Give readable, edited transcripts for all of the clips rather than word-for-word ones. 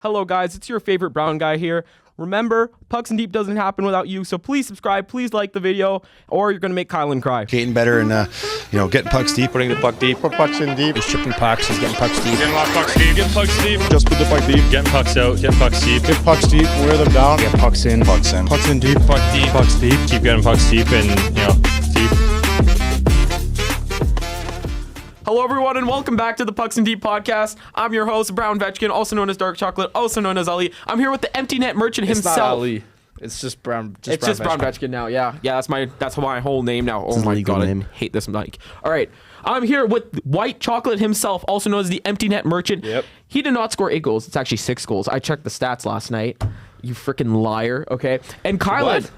Hello guys, it's your favorite brown guy here. Remember, Pucks and Deep doesn't happen without you, so please subscribe, please like the video, or you're going to make Kylan cry. Getting better and, getting pucks deep. Putting the puck deep. Put pucks in deep. He's tripping pucks. He's getting pucks deep. Getting a lot of pucks deep. Getting pucks deep. Just put the puck deep. Getting pucks out. Getting pucks deep. Get pucks deep. Wear them down. Get pucks in. Pucks in. Pucks in deep. Puck deep. Pucks deep. Keep getting pucks deep and, deep. Hello everyone and welcome back to the Pucks and Deep podcast. I'm your host, Brown Vetchkin, also known as Dark Chocolate, also known as Ali. I'm here with the empty net merchant himself. It's not Ali. It's just Brown. It's just Brown Vetchkin now, yeah. Yeah, that's my whole name now. Oh my god, I hate this mic. All right, I'm here with White Chocolate himself, also known as the empty net merchant. Yep. He did not score 8 goals. It's actually 6 goals. I checked the stats last night. You freaking liar, okay? And Kylan,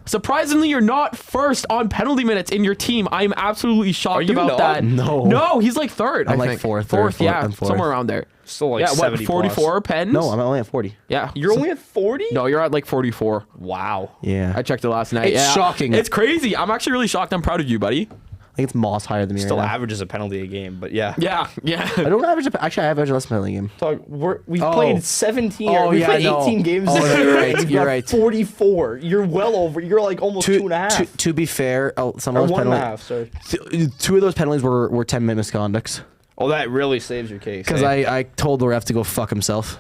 surprisingly, you're not first on penalty minutes in your team. I am absolutely shocked about that. No, he's like third. I'm I like think. fourth. Yeah, I'm fourth. somewhere around there. Still like Yeah, 70 what, 44 pens? No, I'm only at 40. Yeah. You're only at 40? No, you're at like 44. Wow. Yeah. I checked it last night. It's shocking. It's crazy. I'm actually really shocked. I'm proud of you, buddy. I think it's Moss higher than me. Still right now. averages a penalty a game, but yeah. Yeah. I don't average. Actually, I average less penalty game. So we've played 17. We've played 18 games. Oh, this you're year. right. We've You're got right. 44. You're well over. You're like almost 2.5. To be fair, some Or of those 1.5. Sorry. two of those penalties were 10-minute misconducts. Oh, that really saves your case. Because eh? I told the ref to go fuck himself.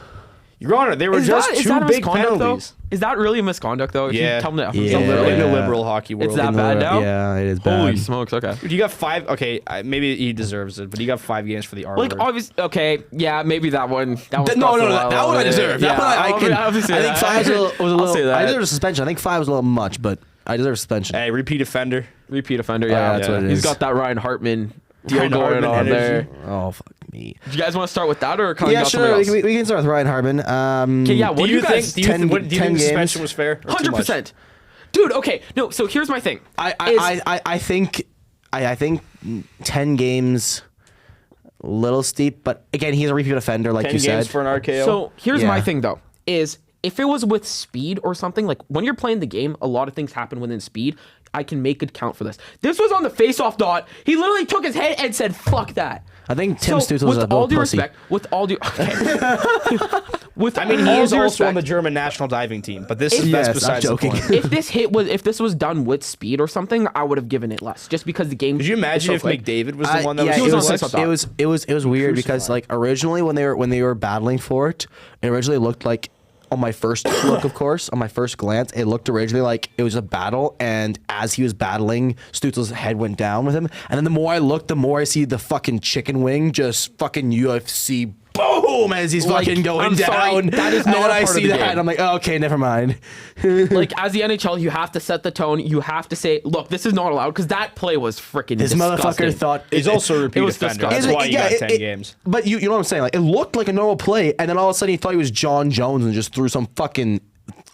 Your Honor, they were just is two that a big misconduct, penalties. though? Is that really a misconduct, though? If Yeah. you tell me that. Yeah. In the liberal hockey world. It's that bad now? Yeah, it is bad. Holy smokes, okay. Dude, you got 5. Okay, maybe he deserves it, but he got 5 games for the R Like, word. obviously, okay, yeah, maybe that one. That one No, that one I deserve. That one I can. I obviously think 5 was a little. I'll say that. I deserve a suspension. I think 5 was a little much, but I deserve a suspension. Hey, repeat offender. Repeat offender, yeah, yeah. that's what it He's is. got that Ryan Hartman deal Ryan going Hartman on energy. there. Oh fuck me. Do you guys want to start with that or kind Yeah, of sure. We can start with Ryan Hartman. Okay, yeah, what do you guys think? Do you think the 10 suspension games? was fair? or too much? 100%. Dude, okay. No, so here's my thing. I think 10 games, little steep, but again, he's a repeat offender, like 10 you games said. for an RKO. So here's Yeah. my thing, though, is if it was with speed or something, like when you're playing the game, a lot of things happen within speed. I can make it count for this. This was on the face-off dot. He literally took his head and said, fuck that. I think Tim Stutzel's with a all little due pussy. respect, with all due... Okay. With I mean, he all is due also on respect, the German national diving team, but this is Yes, that's I'm besides the joking. point. if this was done with speed or something, I would have given it less, just because the game... Could you imagine if McDavid was the one that yeah, was on doing face-off this? dot. it was weird because like originally when they were battling for it, it originally looked like on my first look, of course, on my first glance, it looked originally like it was a battle, and as he was battling, Stutzel's head went down with him, and then the more I look, the more I see the fucking chicken wing just fucking UFC boom as he's Like, fucking going I'm down. sorry, that is and not then a I part of see the that, game. and I'm like, oh, okay, never mind. Like, as the NHL, you have to set the tone. You have to say, look, this is not allowed, because that play was freaking This disgusting. motherfucker thought He's also a repeat was offender. disgusting. That's why you got 10 it- games. But you know what I'm saying? Like, it looked like a normal play, and then all of a sudden he thought he was John Jones and just threw some fucking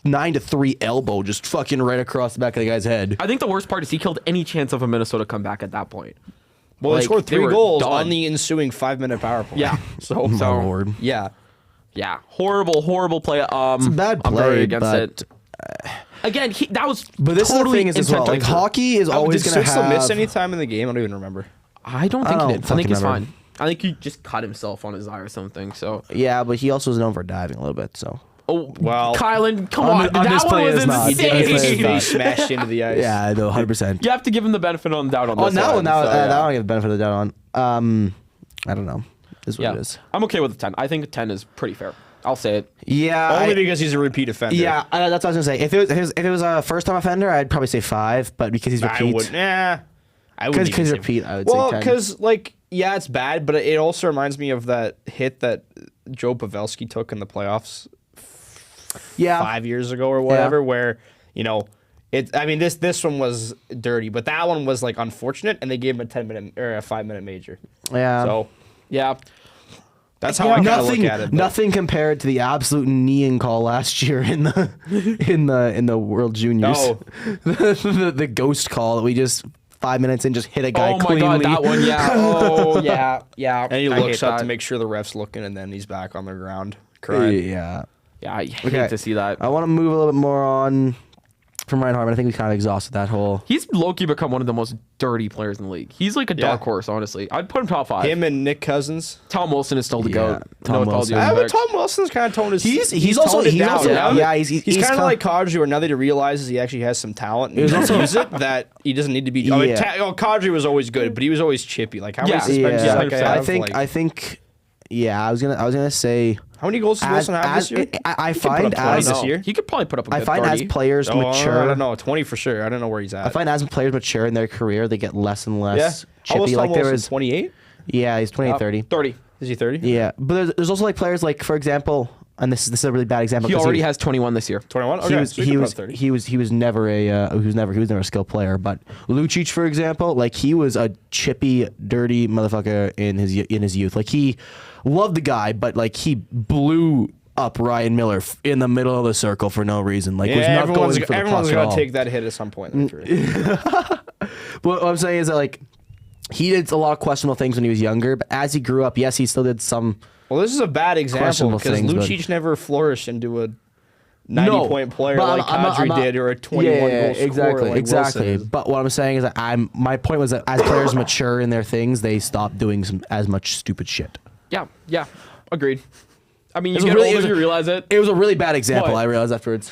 9-3 elbow just fucking right across the back of the guy's head. I think the worst part is he killed any chance of a Minnesota comeback at that point. Well, Like, they scored they 3 were goals done. on the ensuing 5-minute power play. Yeah. So, My lord. yeah. Yeah, horrible play. It's a bad I'm very play, against but- it. Again, that was. But this totally is the thing is as well. Like intentional. hockey is always Did going to Stützle have. miss any time in the game? I don't even remember. I don't think I he don't did. I think fucking he's remember. fine. I think he just cut himself on his eye or something. So. Yeah, but he also is known for diving a little bit. So Oh Well, Kylan, come on on! this That play one was is not. He did. insane. He smashed into the ice. yeah, I know 100%. You have to give him the benefit on the doubt on Oh, this now one, now so, yeah. that I don't get the benefit of the doubt on. I don't know. This is what Yeah, it is. I'm okay with the 10. I think a 10 is pretty fair. I'll say it. Yeah. Only because he's a repeat offender. Yeah, that's what I was gonna say. If it was a first time offender, I'd probably say 5. But because he's I repeat, would. Nah. I would because repeat, I would Well, say 10. because like yeah, it's bad, but it also reminds me of that hit that Joe Pavelski took in the playoffs. Yeah. 5 years ago or whatever, where it. I mean, this one was dirty, but that one was like unfortunate, and they gave him a 10-minute or a 5-minute major. Yeah. So Yeah. that's how I kind of look nothing, at it. but- nothing compared to the absolute kneeing call last year in the in the World Juniors. No. the ghost call that we just 5 minutes in just hit a guy Oh my cleanly. god, that one. Yeah. Oh yeah. And he I looks hate up that. to make sure the ref's looking, and then he's back on the ground crying. Yeah. Yeah, I hate Okay. to see that. I want to move a little bit more on. from Ryan Hartman. I think we kind of exhausted that whole. He's low-key become one of the most dirty players in the league. He's like a dark horse, honestly. I'd put him top 5. Him and Nick Cousins. Tom Wilson is still the GOAT. Tom No, with all Wilson. due But respect. Tom Wilson's kind of toned his. He's also toned it down. he's kind of kinda- like Kadri, where now that he realizes he actually has some talent and he doesn't use it, that he doesn't need to be. I mean, Kadri was always good, but he was always chippy. Like how many suspensions? Yeah, does that guy have? I think. Yeah, I was gonna say. How many goals does Wilson have this year? I He could put find up 20 as this year. He could probably put up a I good find 30. as players mature. I don't know, 20 for sure. I don't know where he's at. I find as players mature in their career, they get less and less How old chippy. is Like Tom there Wilson? was, 28. yeah, he's 28, 30. 30. Is he 30? Yeah, but there's also like players like, for example, and this is a really bad example. He 'cause already has 21 this year. 21. Okay, He was so he could put up 30. he was never a skilled player. But Lucic, for example, like he was a chippy, dirty motherfucker in his youth. Like he loved the guy, but like he blew up Ryan Miller in the middle of the circle for no reason. Like was not going for the everyone's puck at gonna all. take that hit at some point in their career. But what I'm saying is that like he did a lot of questionable things when he was younger, but as he grew up, yes, he still did some. Well, this is a bad example Questionable because things, but- Lucic never flourished into a 90-point player but like I'm not- Kadri did, or a 21 goal scorer exactly, like exactly. Wilson is. But what I'm saying is that my point was that as players mature in their things, they stop doing as much stupid shit. Yeah. Agreed. I mean, you It was get really- older, it was- you realize it. It was a really bad example. What? I realized afterwards.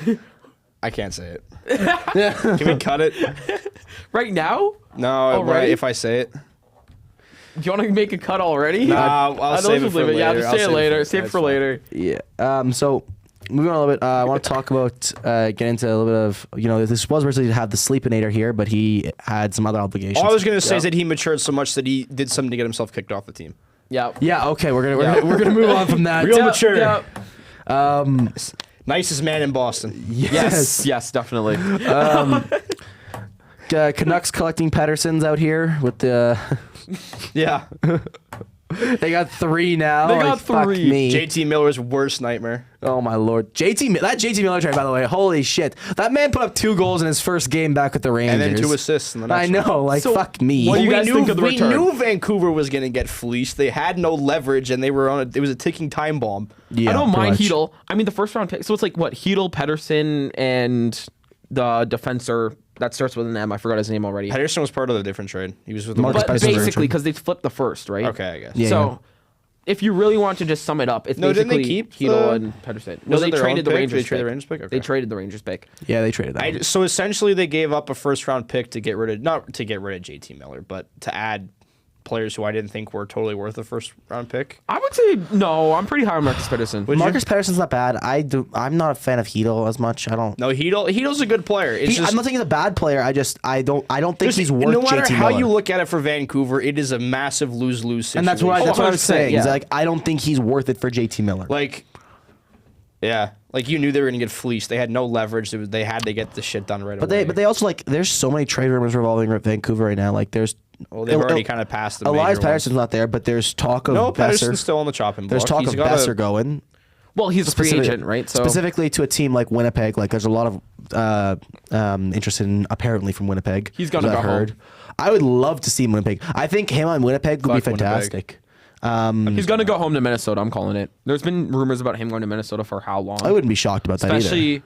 I can't say it. Can we cut it? Right now? No, Already? if I say it. Do you want to make a cut already? Nah, I'll I know save we it should for leave later. Yeah, just I'll say it save it later. for- Save it that's for fine. later. Yeah. So moving on a little bit, I want to talk about get into a little bit of this was originally to have the Sleepinator here, but he had some other obligations. All I was gonna say is Yeah. that he matured so much that he did something to get himself kicked off the team. Yeah. Yeah. Okay. We're gonna move on from that. Real mature. Yeah. Nicest man in Boston. Yes, definitely. Canucks collecting Petterssons out here with the. Yeah. They got 3 now. They Like, got fuck 3. me. JT Miller's worst nightmare. Oh my lord, that JT Miller trade, by the way, holy shit! That man put up 2 goals in his first game back with the Rangers, And then 2 assists in the next I know, like So, fuck me. what do you we guys knew, think of the we return? knew Vancouver was going to get fleeced. They had no leverage, and they were it was a ticking time bomb. Yeah, I don't mind pretty much. Hedel. I mean, the first round pick. So it's like what? Hedel, Pettersson, and the defensor that starts with an M. I forgot his name already. Pettersson was part of the different trade. He was with the Marcus But Pettersson basically, trade. because they flipped the first, right? Okay, I guess. Yeah. So if you really want to just sum it up, it's No, didn't they basically keep Hedel the- and Pettersson. No, Was they it their own traded the pick? Rangers They traded the Rangers pick? They Okay. traded the Rangers pick. Yeah, they traded that. one. So essentially, they gave up a first round pick to get rid of not to get rid of JT Miller, but to add players who I didn't think were totally worth a first round pick. I would say no. I'm pretty high on Marcus Pettersson. Marcus Pettersson's not bad. I'm not a fan of Hedel as much. I don't. No, Hedel's a good player. It's just, I'm not saying he's a bad player. I don't think just- he's worth no matter JT how Miller. you look at it for Vancouver, it is a massive lose-lose situation. And that's what I was 100%, saying. Is yeah. like I don't think he's worth it for JT Miller. Like, yeah, like you knew they were going to get fleeced. They had no leverage. They had to get the shit done right away. But they also like there's so many trade rumors revolving around Vancouver right now. Like there's Well, they've already kind of passed the Elias major ones. Patterson's not there, but there's talk of No, Besser. Pettersson's still on the chopping block. There's talk He's of got Besser going. Well, he's a free Specific- agent, right? So Specifically to a team like Winnipeg, like there's a lot of interest in apparently from Winnipeg. He's gonna as go I've heard. home. I would love to see him in Winnipeg. I think him on Winnipeg would be Fuck Winnipeg. fantastic. he's gonna go home to Minnesota. I'm calling it. There's been rumors about him going to Minnesota for how long? I wouldn't be shocked about that either. Especially,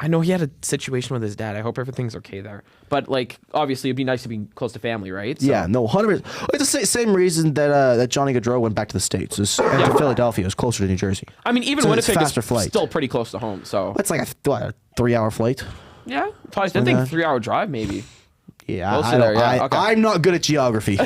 I know he had a situation with his dad. I hope everything's okay there. But like, obviously, it'd be nice to be close to family, right? So- Yeah, no, 100%. It's the same reason that Johnny Gaudreau went back to the States. And to Philadelphia. It was closer to New Jersey. I mean, even So it's Winnipeg is faster flight. still pretty close to home. So It's like a 3-hour flight. yeah, probably. I think 3-hour drive maybe. Yeah, Close to there, yeah, okay. I'm not good at geography.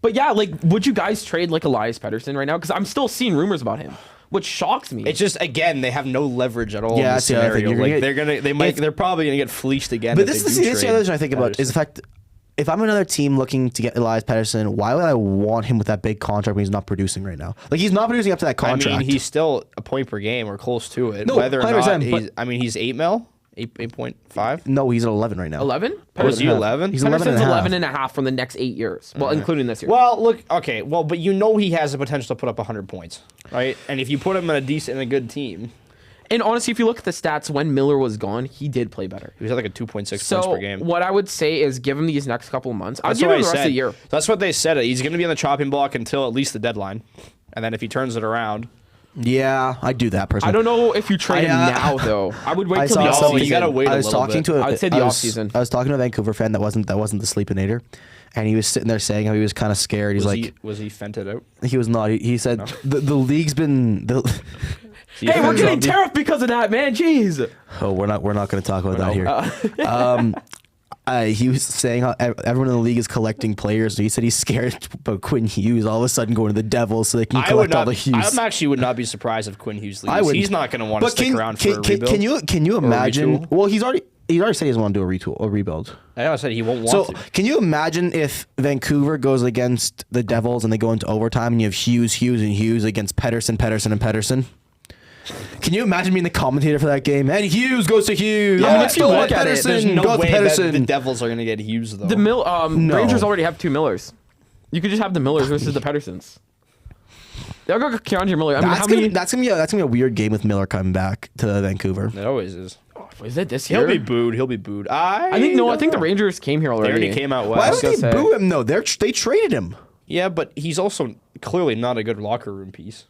But yeah, like, would you guys trade like Elias Pettersson right now? Because I'm still seeing rumors about him, which shocks me. It's just again they have no leverage at all. Yeah, in that's this the other thing. scenario. You're gonna Like get- they're probably gonna get fleeced again. But if this is they do the trade other thing I think about is the Pettersson. fact, if I'm another team looking to get Elias Pettersson, why would I want him with that big contract when he's not producing right now? Like he's not producing up to that contract. I mean, he's still a point per game or close to it. No, Whether or 100%, not but- he's, I mean, he's 8 mil, 8.5. no, he's at 11 right now. 11. Was he 11? He's 11 and Pettersson's a half. 11 and a half from the next 8 years. Well, including this year. Well, look, okay, well, but you know he has the potential to put up 100 points, right? And if you put him in a decent and a good team, And honestly, if you look at the stats, when Miller was gone, he did play better. he was at like a 2.6 points So per game. what I would say is give him these next couple of months. I'll That's give what him I the rest of said. the year. That's what they said. He's going to be on the chopping block until at least the deadline, and then if he turns it around, Yeah, I'd do that personally. I don't know if you trade him now though. I would wait till the saw offseason. You gotta wait I a was little talking bit. to. I'd say the offseason. I was talking to a Vancouver fan that wasn't the Sleepinator, and he was sitting there saying how he was kind of scared. He's Was he fented out? he was not. He said the league's been. Hey, we're getting tariffed because of that, man. Jeez. Oh, we're not going to talk about that here. He was saying how everyone in the league is collecting players. He said he's scared about Quinn Hughes all of a sudden going to the Devils so they can collect all the Hughes. I actually would not be surprised if Quinn Hughes leaves. I would. He's not going to want to stick around for a rebuild. Can you imagine? retool? Well, he's already said he doesn't want to do a rebuild. I know I said he won't So want to. can you imagine if Vancouver goes against the Devils and they go into overtime and you have Hughes against Pettersson? Can you imagine being the commentator for that game? And Hughes goes to Hughes. Yeah, I mean, Oh, if you look at it, There's no goes to way that Pettersson. the Devils are going to get Hughes though. The No. Rangers already have 2 Millers. You could just have the Millers versus the Petterssons. They'll go Keandre Miller. I mean, how many? That's gonna be a weird game with Miller coming back to Vancouver. It always is. Is it this year? He'll be booed. I think the Rangers came here They already. already came out Why west. would gonna they say. boo him though? They traded him. Yeah, but he's also clearly not a good locker room piece.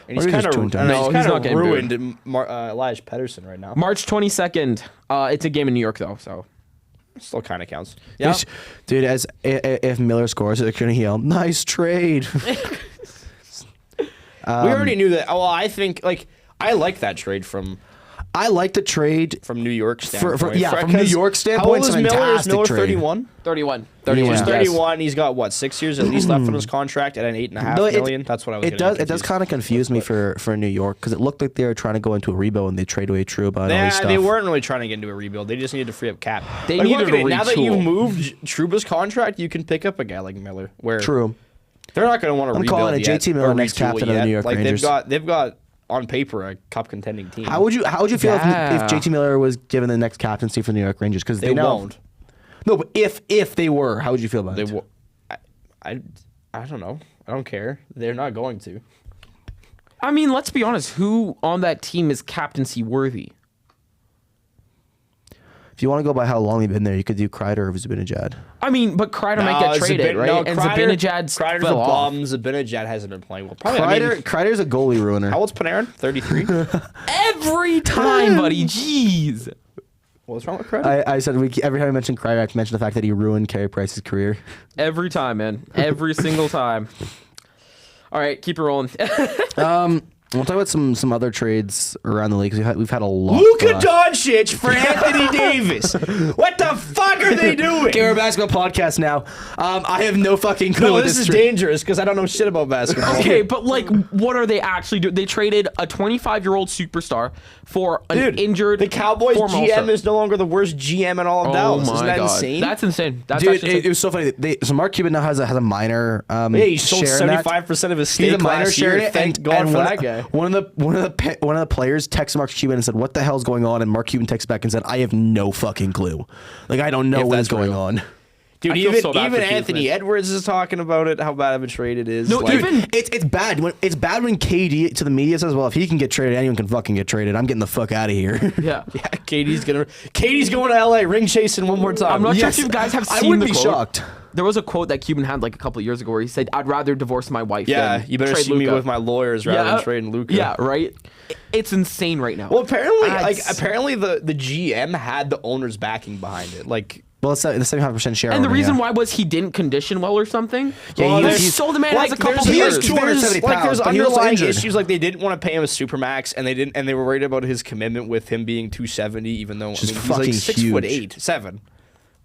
And Or he's he's kind just of chewing time. No, he's not getting ruined Elijah Pettersson right now. March 22nd. It's a game in New York though, so Still kind of counts. Yeah. Dude, if Miller scores, they're gonna yell, "Nice trade." We already knew that. Well, I think I like that trade from I like the trade New York standpoint. from New York standpoint. How old is it's a Miller? Is fantastic Miller trade. 31? 31. Yeah. He's Yes. 31. He's got what 6 years at least left on his contract at an $8.5 No, million. That's what I was. It does kind of confuse me for New York because it looked like they were trying to go into a rebuild and they trade away Trouba and all this stuff. They weren't really trying to get into a rebuild. They just needed to free up cap. They Like, needed look at to it. Now that retool. you've moved Trouba's contract, you can pick up a guy like Miller. Where True. they're not going to want to I'm rebuild calling it yet, JT Miller or next retool captain of the yet. New York like Rangers. They've got on paper a cup contending team. How would you feel Yeah. if JT Miller was given the next captaincy for the New York Rangers? Because They now won't. No, but if they were, how would you feel about They it? I don't know. I don't care. They're not going to. I mean, let's be honest. Who on that team is captaincy worthy? If you want to go by how long they've been there, you could do Kreider or Zibanejad. I mean, but Kreider might get traded, right? No, and Zibanejad's Kreider's a fell off. bum. Zibanejad hasn't been playing well. Probably. I mean, Kreider's a goalie ruiner. how old's Panarin? 33. Every time, buddy. Jeez. What's wrong with Kreider? I said every time I mention Kreider, I have to mention the fact that he ruined Carey Price's career. Every time, man. Every single time. All right, keep it rolling. We'll talk about some other trades around the league because we've had a lot. Luka Doncic for Anthony Davis. What the fuck are they doing? Okay, we're a basketball podcast now. I have no fucking clue. No, what this is trade- dangerous because I don't know shit about basketball. Okay, but what are they actually doing? They traded a 25-year-old superstar for an injured the Cowboys former GM All-Star. is no longer the worst GM in all of Oh Dallas. my Isn't that God. insane? That's insane. That's Dude, actually it was so funny. So Mark Cuban now has a minor. yeah, he sold share in that. 75% of his He's stake a minor last share in year. it, Thank God for that guy. One of the players texted Mark Cuban and said, "What the hell's going on?" And Mark Cuban texted back and said, "I have no fucking clue. Like I don't know If what is that's going real. on." Dude, I feel even so bad for Anthony Cuban. Edwards is talking about it, how bad of a trade it is. No, Like, even It's bad when KD to the media says, "Well, if he can get traded, anyone can fucking get traded. I'm getting the fuck out of here." yeah. yeah, KD's going to LA, ring chasing one more time. I'm not Yes. sure if you guys have I seen wouldn't the be quote. shocked. There was a quote that Cuban had like a couple of years ago where he said, "I'd rather divorce my wife Yeah, than you better trade see me Luka." with my lawyers rather than trading Luka. Yeah, right. It's insane right now. Well, apparently, That's- apparently the GM had the owner's backing behind it. Like, Well, it's the 75% share. and the owner, reason yeah. why was he didn't condition well or something? Yeah, Well, he's- so the man has a couple he years. is 270 like there's pounds, but he was underlying injured. issues. Like they didn't want to pay him a supermax, and they were worried about his commitment with him being 270, even though is he's fucking like 6'8", huge. 7.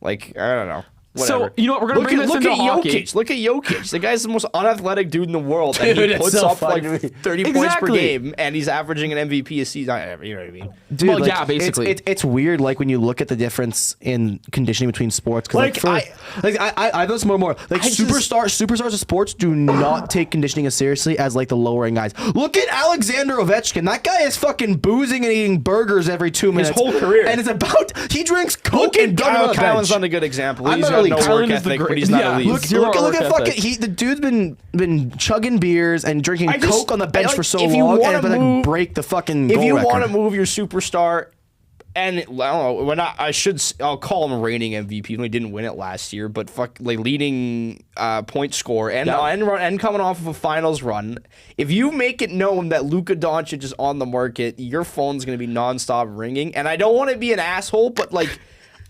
Like I don't know. Whatever. So, you know what, we're gonna bring this look into at hockey. Jokic. Look at Jokic. The guy's the most unathletic dude in the world, and Dude, he it's puts so up like funny to me. 30 points per Exactly. game, and he's averaging an MVP a season. You know what I mean? Dude, Well, like, yeah, basically. it's weird. Like when you look at the difference in conditioning between sports. 'Cause, Like, I know this more and more. Like superstars of sports do not take conditioning as seriously as like the lower end guys. Look at Alexander Ovechkin. That guy is fucking boozing and eating burgers every 2 minutes. whole career. and it's about he drinks coke Look at and doesn't have a Kylan's bench. not a good example. I'm He's not got elite. no Kylan work is the ethic, but great- he's not yeah, elite. look- Zero Look work at ethic. fucking the dude's been chugging beers and drinking I just- coke on the bench like, for so if you long, wanna and it's gonna move- break the fucking If goal you record. want to move your superstar, And I don't know. I'll call him reigning MVP. He didn't win it last year, but leading point scorer and coming off of a finals run. If you make it known that Luka Doncic is on the market, your phone's gonna be nonstop ringing. And I don't want to be an asshole, but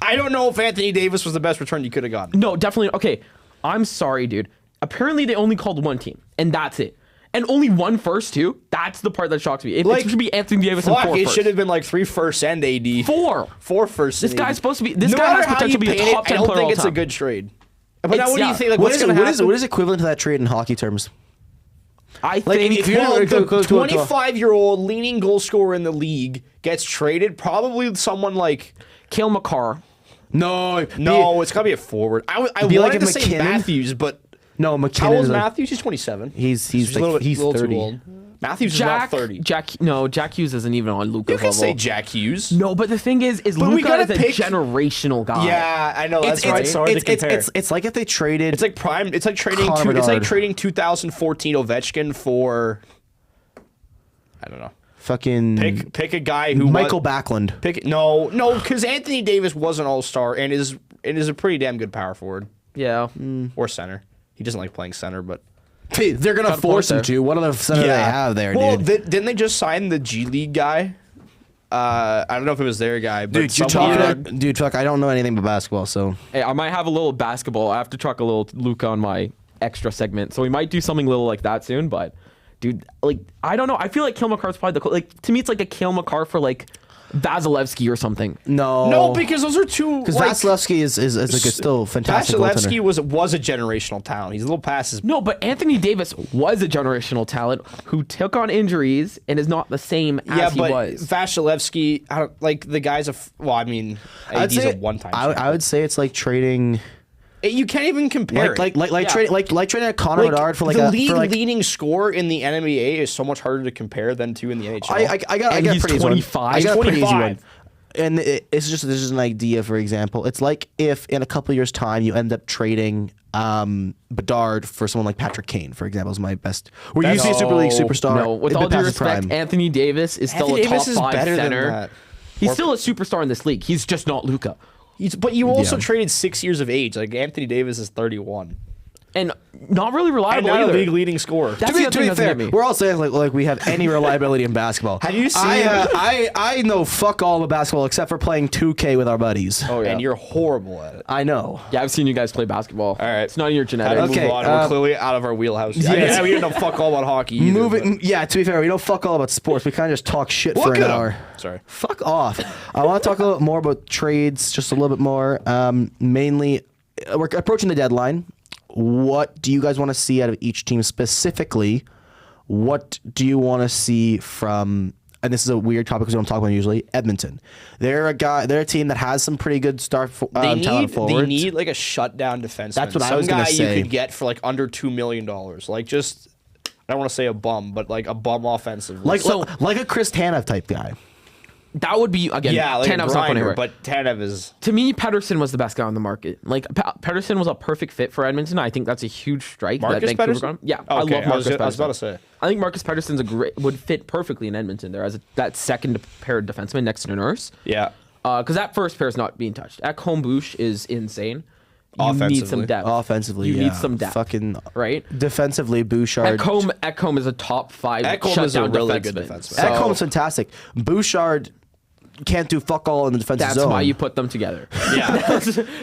I don't know if Anthony Davis was the best return you could have gotten. No, definitely. Okay, I'm sorry, dude. Apparently, they only called one team, and that's it. And only one first, too. That's the part that shocks me. It should be Anthony Davis and 4 It first. should have been 3 firsts and AD. 4. 4 firsts. This and guy's AD. supposed to be. This No guy has matter how potential to be a paint it, top 10 I don't player think all it's a time. good trade. But now, what do you think? What What's going to happen? is equivalent to that trade in hockey terms? I think if you're Well, go- the go to a- 25-year-old leading goal scorer in the league gets traded. Probably someone like Cale Makar. No, it's got to be a forward. I be wanted like to if say McKinnon- Matthews, but no. how McKinnon old is is Matthews? He's 27. he's a little 30. too old. Matthews is not 30. Jack Hughes isn't even on Luka's You can level. say Jack Hughes. No, but the thing is we Luka gotta is a pick- generational guy. Yeah, I know that's right. hard to compare. It's like if they traded. It's like prime. It's like trading. Connor It's like Bedard. trading 2014 Ovechkin for. I don't know. fucking Pick a guy who Michael Backlund. No, because Anthony Davis was an all-star and is a pretty damn good power forward Yeah. or center. He doesn't like playing center, but Hey, they're gonna Got a force point him to. What other center they have there, well, dude? didn't they just sign the G League guy? I don't know if it was their guy, but Dude, you're someone- talking. Dude, fuck, I don't know anything about basketball, so Hey, I might have a little basketball. I have to truck a little Luka on my extra segment, so we might do something little like that soon. But, dude, I don't know. I feel like Cale Makar's probably to me, it's like a Cale Makar for Vasilevsky or something. No, because those are two. because Vasilevsky is a good, still fantastic Vasilevsky goaltender. was a generational talent. He's a little past his. No, but Anthony Davis was a generational talent who took on injuries and is not the same as he was. Vasilevsky, I don't like the guy's I mean, he's a one-time. I would say it's like trading, You can't even compare. like it. trading a Connor Bedard for the league leading scorer in the NBA is so much harder to compare than to in the NHL. I got And a he's pretty easy one. 25. I got a pretty easy 25. one. And this is an idea, for example. It's like if in a couple years' time you end up trading Bedard for someone like Patrick Kane, for example, is my best. Where you see a Super League superstar. No, with in all due past his respect, prime. Anthony Davis is still Anthony a top Davis is 5 better than center. that. He's still a superstar in this league. He's just not Luka. But you also Yeah. traded 6 years of age. Like Anthony Davis is 31. And not really And reliable not a either. league leading scorer. That's To be the other thing that doesn't fair, get me. we're all saying like we have any reliability in basketball. Have you seen- I know fuck all about basketball except for playing 2K with our buddies. Oh, yeah. And you're horrible at it. I know. Yeah, I've seen you guys play basketball. All right. It's not in your How to genetics. Okay, move on. We're clearly out of our wheelhouse. yes. We don't fuck all about hockey either. Moving, yeah. To be fair, we don't fuck all about sports. We kind of just talk shit for Look an at him. hour. Sorry. Fuck off. I want to talk a little bit more about trades, just a little bit more. Mainly, we're approaching the deadline. What do you guys want to see out of each team specifically? What do you want to see from? And this is a weird topic because we don't talk about it usually. Edmonton, they're a team that has some pretty good talent forwards. They need like a shutdown defenseman. That's what I Some was gonna guy say. you could get for like under $2 million. Like just, I don't want to say a bum, but like a bum offensive. like a Chris Tanev type guy. That would be, again, yeah, like Tanev's a not going grinder, anywhere. but Tanev is. To me, Pettersson was the best guy on the market. Like, Pettersson was a perfect fit for Edmonton. I think that's a huge strike. Marcus that Vancouver Pettersson? got him. Yeah, Okay, I love Marcus Pettersson. I was about to say. I think Marcus Pettersson's would fit perfectly in Edmonton there as that second paired defenseman next to Nurse. Yeah. Because that first pair is not being touched. Ekholm Bush is insane. You need Offensively. some depth. Offensively, you yeah. need some depth. Fucking right. defensively, Bouchard. Ekholm is a top 5 Ekholm shutdown is a really defenseman. good defenseman. So Ekholm's fantastic. Bouchard can't do fuck all in the defensive that's zone. why you put them together. Yeah.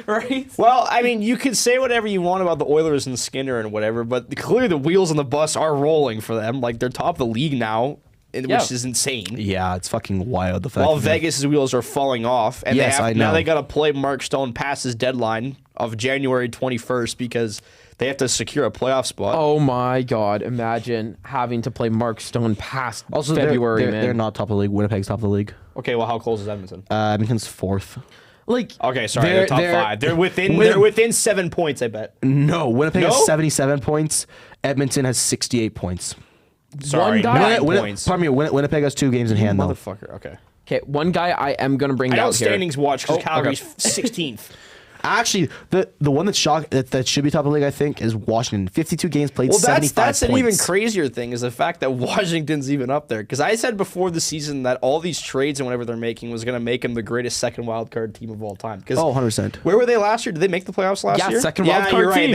Right. Well, I mean, you could say whatever you want about the Oilers and Skinner and whatever, but clearly the wheels on the bus are rolling for them. Like they're top of the league now, Yeah. which is insane. Yeah, it's fucking wild. The fact While that- Vegas' wheels are falling off, and Yes, I now know. they got to play Mark Stone past his deadline of January 21st because they have to secure a playoff spot. Oh my God! Imagine having to play Mark Stone past also February. they're, man. they're not top of the league. Winnipeg's top of the league. Okay, well, how close is Edmonton? Edmonton's fourth. like. Okay, sorry, they're top 5. They're within 7 points, I bet. No, Winnipeg No? has 77 points. Edmonton has 68 points. Sorry, guy- 9 points. Pardon me. Winnipeg has 2 games in hand though. Motherfucker. Okay. Okay, one guy I am gonna bring I out don't here. standings watch because Oh, Calgary's okay. 16th. Actually, the one that's shocked that should be top of the league, I think, is Washington. 52 games played, Well, 75 that's an points. even crazier thing is the fact that Washington's even up there. Because I said before the season that all these trades and whatever they're making was going to make them the greatest second wild card team of all time. Because 100%. where were they last year? Did they make the playoffs last year? Yeah, second wild card you're right. team,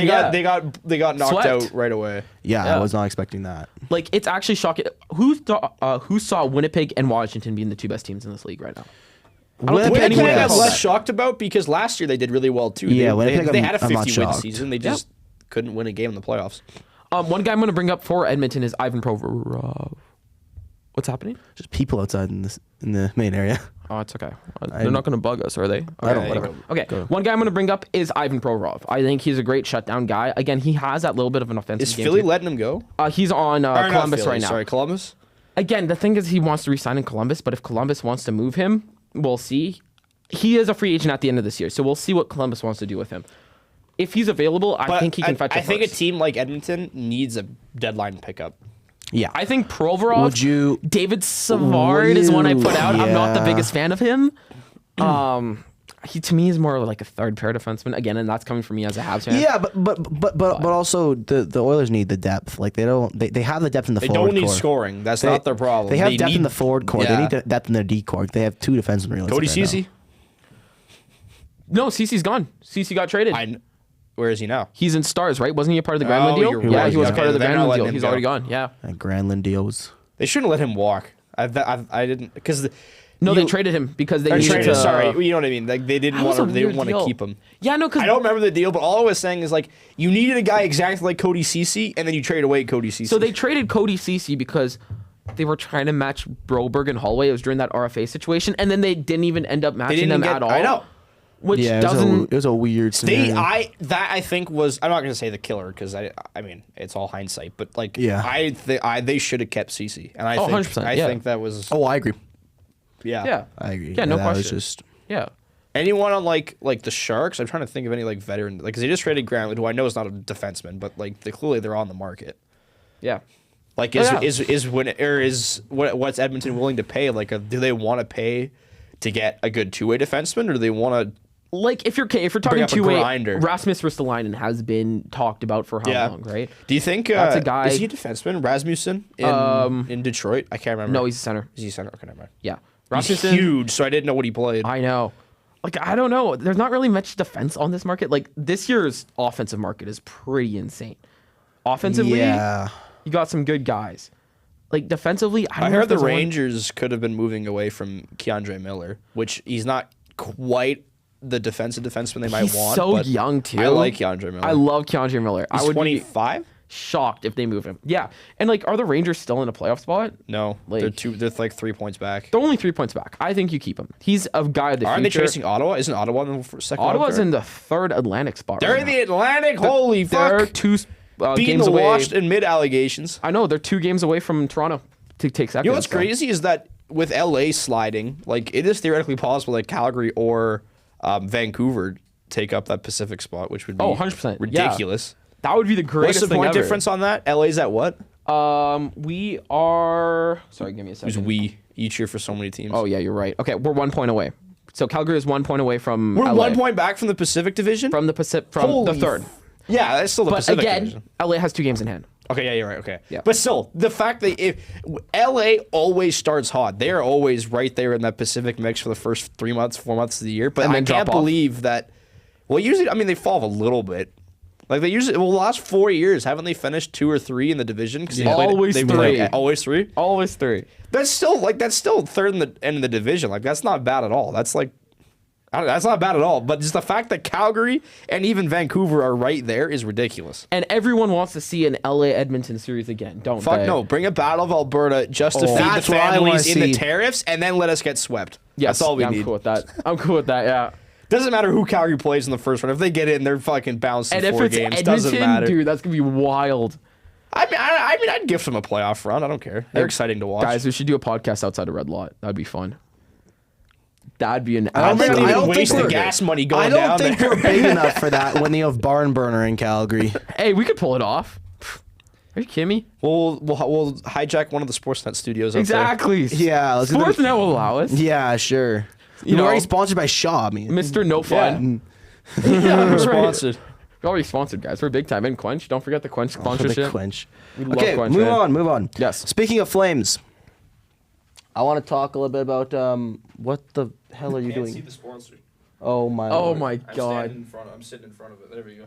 They got knocked Swept. out right away. Yeah, Yeah. I was not expecting that. Like, it's actually shocking. Who saw Winnipeg and Washington being the two best teams in this league right now? I don't think Winnipeg, anyone Winnipeg I'm else less that. shocked about because last year they did really well too. Yeah, they Winnipeg, had a I'm not 50-win shocked. season. They just couldn't win a game in the playoffs. One guy I'm going to bring up for Edmonton is Ivan Provorov. What's happening? Just people outside in the main area. Oh, it's okay. They're not going to bug us, are they? I don't Okay, like whatever. them. Okay, one guy I'm going to bring up is Ivan Provorov. I think he's a great shutdown guy. Again, he has that little bit of an offensive Is game Philly too. letting him go? He's on Or not Columbus Philly, right now. Sorry, Columbus. Again, the thing is he wants to resign in Columbus, but if Columbus wants to move him, we'll see. He is a free agent at the end of this year, so we'll see what Columbus wants to do with him. If he's available, I think he can fetch I a think a first. team like Edmonton needs a deadline pickup. Yeah. I think Provorov. Would you- David Savard is one I put out. I'm not the Yeah. biggest fan of him. He to me is more like a third pair defenseman again, and that's coming from me as a Habs fan. Yeah, but also the Oilers need the depth. Like they have the depth in the They forward don't need core. scoring. That's not their problem. They have depth in need- the forward core. Yeah. They need depth in their D core. They have two defensemen realistically. Cody right now. Ceci. No, CC's gone. CC got traded. Where is he now? He's in Stars, right? Wasn't he a part of the Granlund deal? you're Yeah, right. he was Okay, part of the they're not Granlund letting deal. him He's go. already gone. Yeah. That Granlund deal was. They shouldn't let him walk. I didn't because No, they traded him because they needed to. Sorry, you know what I mean. Like they didn't That was want a to. They didn't weird want to deal. keep him. Yeah, no, because I don't remember the deal, but all I was saying is like you needed a guy exactly like Cody Ceci, and then you trade away Cody Ceci. So they traded Cody Ceci because they were trying to match Broberg and Holloway. It was during that RFA situation, and then they didn't even end up matching them at all. I know. Which Yeah, doesn't. it was a weird scenario. I think was. I'm not going to say the killer because I mean it's all hindsight, but like Yeah. they should have kept Ceci, and I Oh, think 100%, I yeah. think that was Oh, I agree. Yeah. I agree. Yeah, no that was question. just. Yeah. anyone on like the Sharks. I'm trying to think of any like veteran like because they just traded Granlund, who I know is not a defenseman, but like clearly they're on the market. Yeah. Like yeah. what's Edmonton willing to pay? Like, do they want to pay to get a good two-way defenseman, or do they want to? Like if you're talking up a two-way, grinder. Rasmus Ristolainen has been talked about for how long, right? Do you think That's a guy- Is he a defenseman? Rasmussen in Detroit? I can't remember. No, he's a center. Is he center? Okay, never mind. Yeah. He's Rasmussen. huge, so I didn't know what he played. I know. Like I don't know. There's not really much defense on this market. Like this year's offensive market is pretty insane. Offensively, Yeah. you got some good guys. Like defensively, I don't I know if heard the there's one- Rangers could have been moving away from Keandre Miller, which he's not quite the defensive defenseman they might He's want. so but young too. I like Keandre Miller. I love Keandre Miller. He's I would 25. be shocked if they move him. Yeah, and like, are the Rangers still in a playoff spot? No, Like- they're like 3 points back. They're only 3 points back. I think you keep him. He's a guy of the Aren't they future. chasing Ottawa? Isn't Ottawa in the second? Ottawa's wild in card? the third Atlantic spot. They're right in now. the Atlantic. Holy They're fuck! two Beating games the away. washed and mid allegations. I know they're 2 games away from Toronto to take second. You know what's so. crazy is that with LA sliding, like it is theoretically possible that Calgary or Vancouver take up that Pacific spot, which would be 100%, yeah. ridiculous. That would be the What's greatest the thing point ever. difference on that? LA's at what? We are. Sorry, give me a second. Who's we? You cheer for so many teams. Oh yeah, you're right. Okay, we're 1 point away. So Calgary is 1 point away from. We're LA. 1 point back from the Pacific Division. from the Pacific, from the Holy third. Yeah, that's still the But Pacific again, Division. LA has 2 games in hand. Okay, yeah, you're right. Okay, Yeah. but still, the fact that if LA always starts hot, they're always right there in that Pacific mix for the first 3 months, 4 months of the year. But And I then can't drop off. believe that. Well, usually, I mean, they fall off a little bit. Like they usually, well, the last 4 years, haven't they finished 2 or 3 in the division? Because Always three. Always 3. Always 3. That's still third in the end of the division. Like that's not bad at all. That's like. That's not bad at all, but just the fact that Calgary and even Vancouver are right there is ridiculous. And everyone wants to see an LA Edmonton series again, don't Fuck they? no, bring a Battle of Alberta just to feed the That's what I wanna families in the see. tariffs, and then let us get swept. Yes, That's all we yeah, need. I'm cool with that. I'm cool with that. Yeah. Doesn't matter who Calgary plays in the first round. If they get in, they're fucking bounced in And if 4 it's games. Doesn't Edmonton, matter. dude, that's gonna be wild. I mean, I'd gift them a playoff run. I don't care. They're exciting to watch. Guys, we should do a podcast outside of Red Lot. That'd be fun. That'd be an. I don't think absolute- we I don't waste think the we're- gas money going I don't down think there. we're big enough for that when they have Barn Burner in Calgary. Hey, we could pull it off. Are you kidding me? We'll hijack one of the Sportsnet studios. Up Exactly. Yeah, let's do Sportsnet the- will allow us. Yeah, sure. You We're already know, sponsored by Shaw. I mean, Mr. No Fun. Yeah, We're right. sponsored. We're already sponsored, guys. We're big time. And Quench. Don't forget the Quench sponsorship. Quench. We love Okay, Quench, move man. on. Yes. Speaking of Flames, I want to talk a little bit about what the hell are you doing? the sponsor. Oh my. Oh Lord. my god. I'm sitting in front of it. There we go.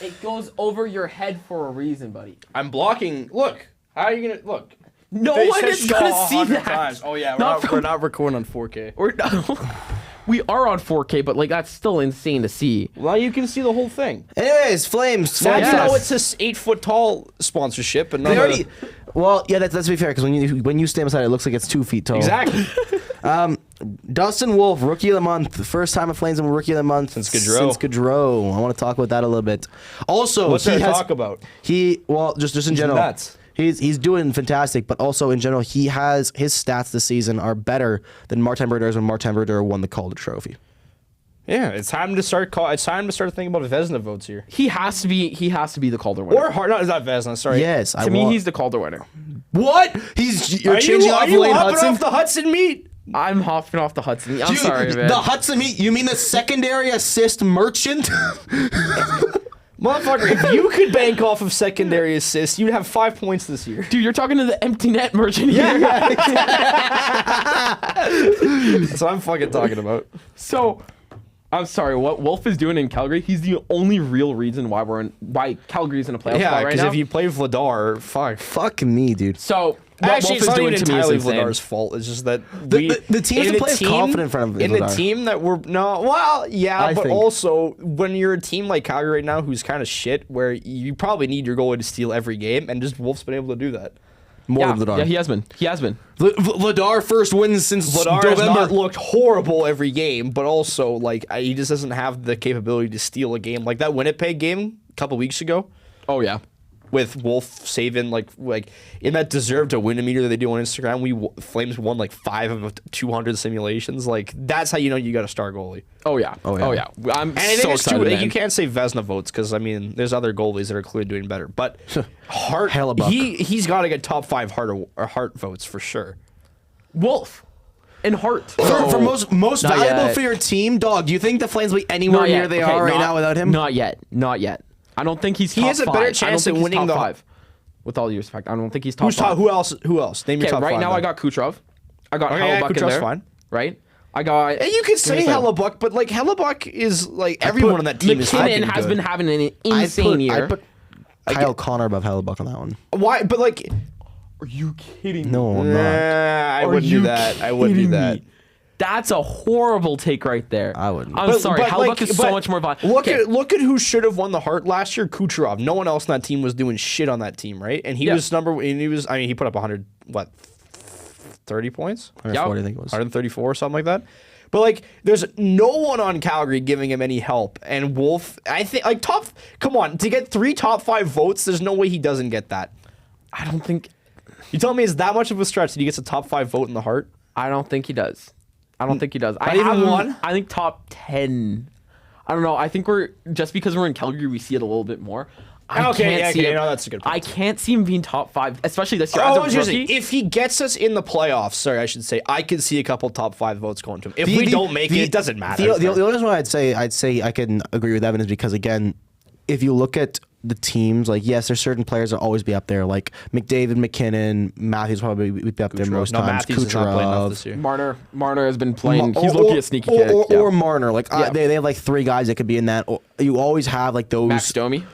It goes over your head for a reason, buddy. I'm blocking. Look. How are you gonna look? No They one said is show gonna 100 see that. times. Oh yeah, Not we're not recording on 4K. We are on 4K, but like that's still insane to see. Well, you can see the whole thing. Anyways, Flames. Now Yes. you know it's this 8 foot tall sponsorship, and They already. Well, yeah, that's to be fair, because when you stand beside it, it looks like it's 2 feet tall. exactly. Dustin Wolf, Rookie of the Month. First time a Flames in Rookie of the Month Since Gaudreau. I want to talk about that a little bit. Also, What's there to talk about? Just in general. nuts. He's doing fantastic, but also in general, he has his stats this season are better than Martin Berdeur's when Martin Brodeur won the Calder Trophy. Yeah, it's time to start. It's time to start thinking about Vezina votes here. He has to be the Calder winner. Or Hart. No, it's not Vezina. Sorry. Yes, to me, he's the Calder winner. what? You're changing off Are you Lane hopping Hudson. off the Hudson meat? I'm hopping off the Hudson. I'm Dude, sorry, man. The Hudson meet. You mean the secondary assist merchant? Motherfucker, if you could bank off of secondary assists, you'd have 5 points this year. Dude, you're talking to the empty net merchant here. That's what I'm fucking talking about. So, I'm sorry. What Wolf is doing in Calgary, he's the only real reason why Calgary's in a playoff Yeah, spot right because now. if you play Vladar, fuck. Fuck me, dude. So, what Actually, Wolf it's is not doing even to me is entirely insane. Vladar's fault. It's just that The team doesn't play as confident in front of in the Vladar. team that we're I but think. also when you're a team like Calgary right now who's kind of shit, where you probably need your goalie to steal every game, and just Wolf's been able to do that. More Yeah, of Vladar. yeah, he has been. He has been. Vladar first wins since Vladar has November. not looked horrible every game, but also like he just doesn't have the capability to steal a game like that Winnipeg game a couple weeks ago. Oh yeah. With Wolf saving like in that deserve to win meter that they do on Instagram, Flames won like 5 of 200 simulations. Like that's how you know you got a star goalie. Oh yeah. Oh, yeah. Oh yeah. I'm And I so think it's excited, too. man. You can't say Vezina votes because I mean there's other goalies that are clearly doing better. But Hart, Hellebuck. he's got to get top 5 Hart votes for sure. Wolf and Hart. For most Not valuable yet. for your team, dog. Do you think the Flames will be anywhere Not near yet. they Okay, are right not- now without him? Not yet. Not yet. I don't think he's. He top has a better 5. I don't chance think at he's winning top the- 5. With all due respect, I don't think he's top Who's 5. top? Who else? Name your Okay, top right 5. now then. I got Kucherov. I got Okay, yeah, Hellebuck in Kucherov's there. fine. Right. I got. And you could say Give me a second. Hellebuck, but like Hellebuck is like everyone on that team is fucking McKinnon has good. been having an insane year. I put Kyle Connor above Hellebuck on that one. Why? But like, Are you kidding? No, I'm not. I Are wouldn't you do that. I wouldn't do kidding that. me? That's a horrible take right there. I wouldn't. I'm sorry. Hellebuck is so but much more violent. Look at who should have won the Hart last year. Kucherov. No one else on that team was doing shit on that team, right? And he Yeah. was I mean, he put up 30 points, 140, I think it was. 134 or something like that. But like, there's no one on Calgary giving him any help. And Wolf, I think, like come on, to get 3 top 5 votes, there's no way he doesn't get that. I don't think. You tell me it's that much of a stretch that he gets a top 5 vote in the Hart? I don't think he does. I don't think he does. Not even have him- one? I think top 10. I don't know. I think just because we're in Calgary, we see it a little bit more. I Okay, can't yeah, see okay, him. no, that's a good point. I can't see him being top 5, especially this year. Oh, I As was a just rookie, saying, if he gets us in the playoffs, sorry, I should say, I could see a couple top 5 votes going to him. If we don't make it, it doesn't matter. The only reason why I'd say I can agree with Evan is because again, if you look at the teams, like yes, there's certain players that always be up there, like McDavid, McKinnon, Matthews probably would be up there most no, times. Matthews is not playing enough this year. Marner has been playing. He's looking at sneaky kick. or Marner. Like Yeah. they have like 3 guys that could be in that. You always have like those. Max Domi.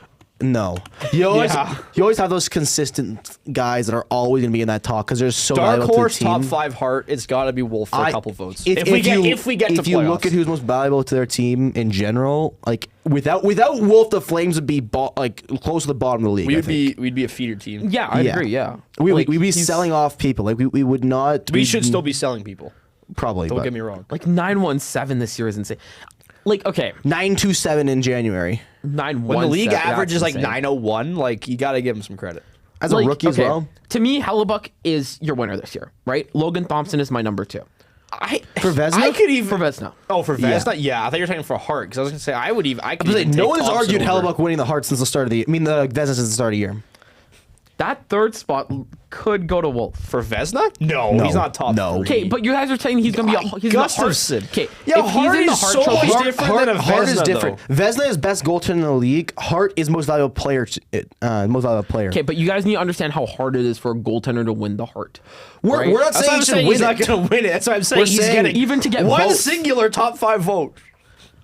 No, you always Yeah. have those consistent guys that are always going to be in that talk because there's so Dark valuable to the horse team. top 5 Hart, it's got to be Wolf for a couple votes. If we get to if you look playoffs. at who's most valuable to their team in general, like without Wolf, the Flames would be like close to the bottom of the league. I think. we'd be a feeder team. Yeah, I Yeah. agree. Yeah, We'd be he's- selling off people. Like we would not. We should still be selling people. probably. Don't but get me wrong. like 917 this year is insane. Like okay, 927 in January 917. When the league that's average is like insane. 901, like you got to give him some credit. as a rookie as well. To me, Hellebuck is your winner this year, right? Logan Thompson is my number 2. For Vezina? I could even For Vezina. Oh, for Yeah. Vezina, yeah. I thought you were talking for Hart because I was gonna say I could. But Even no take one has Thompson argued over. Hellebuck winning the Hart since the start of the. I mean the Vezina since the start of the year. that third spot could go to Wolf. For Vezina? No, he's not top no. three. Okay, but you guys are saying he's gonna be he's Gustafsson. Okay, Yeah, if Hart he's in the is Hart so trophy, much different than a Hart is Vezina, different. Vezina is best goaltender in the league. Hart is most valuable player. Most valuable player. Okay, but you guys need to understand how hard it is for a goaltender to win the Hart. We're not That's saying why he I'm should saying win he's not it. going to win it. That's why I'm saying We're he's saying getting even to get one votes. singular top 5 vote.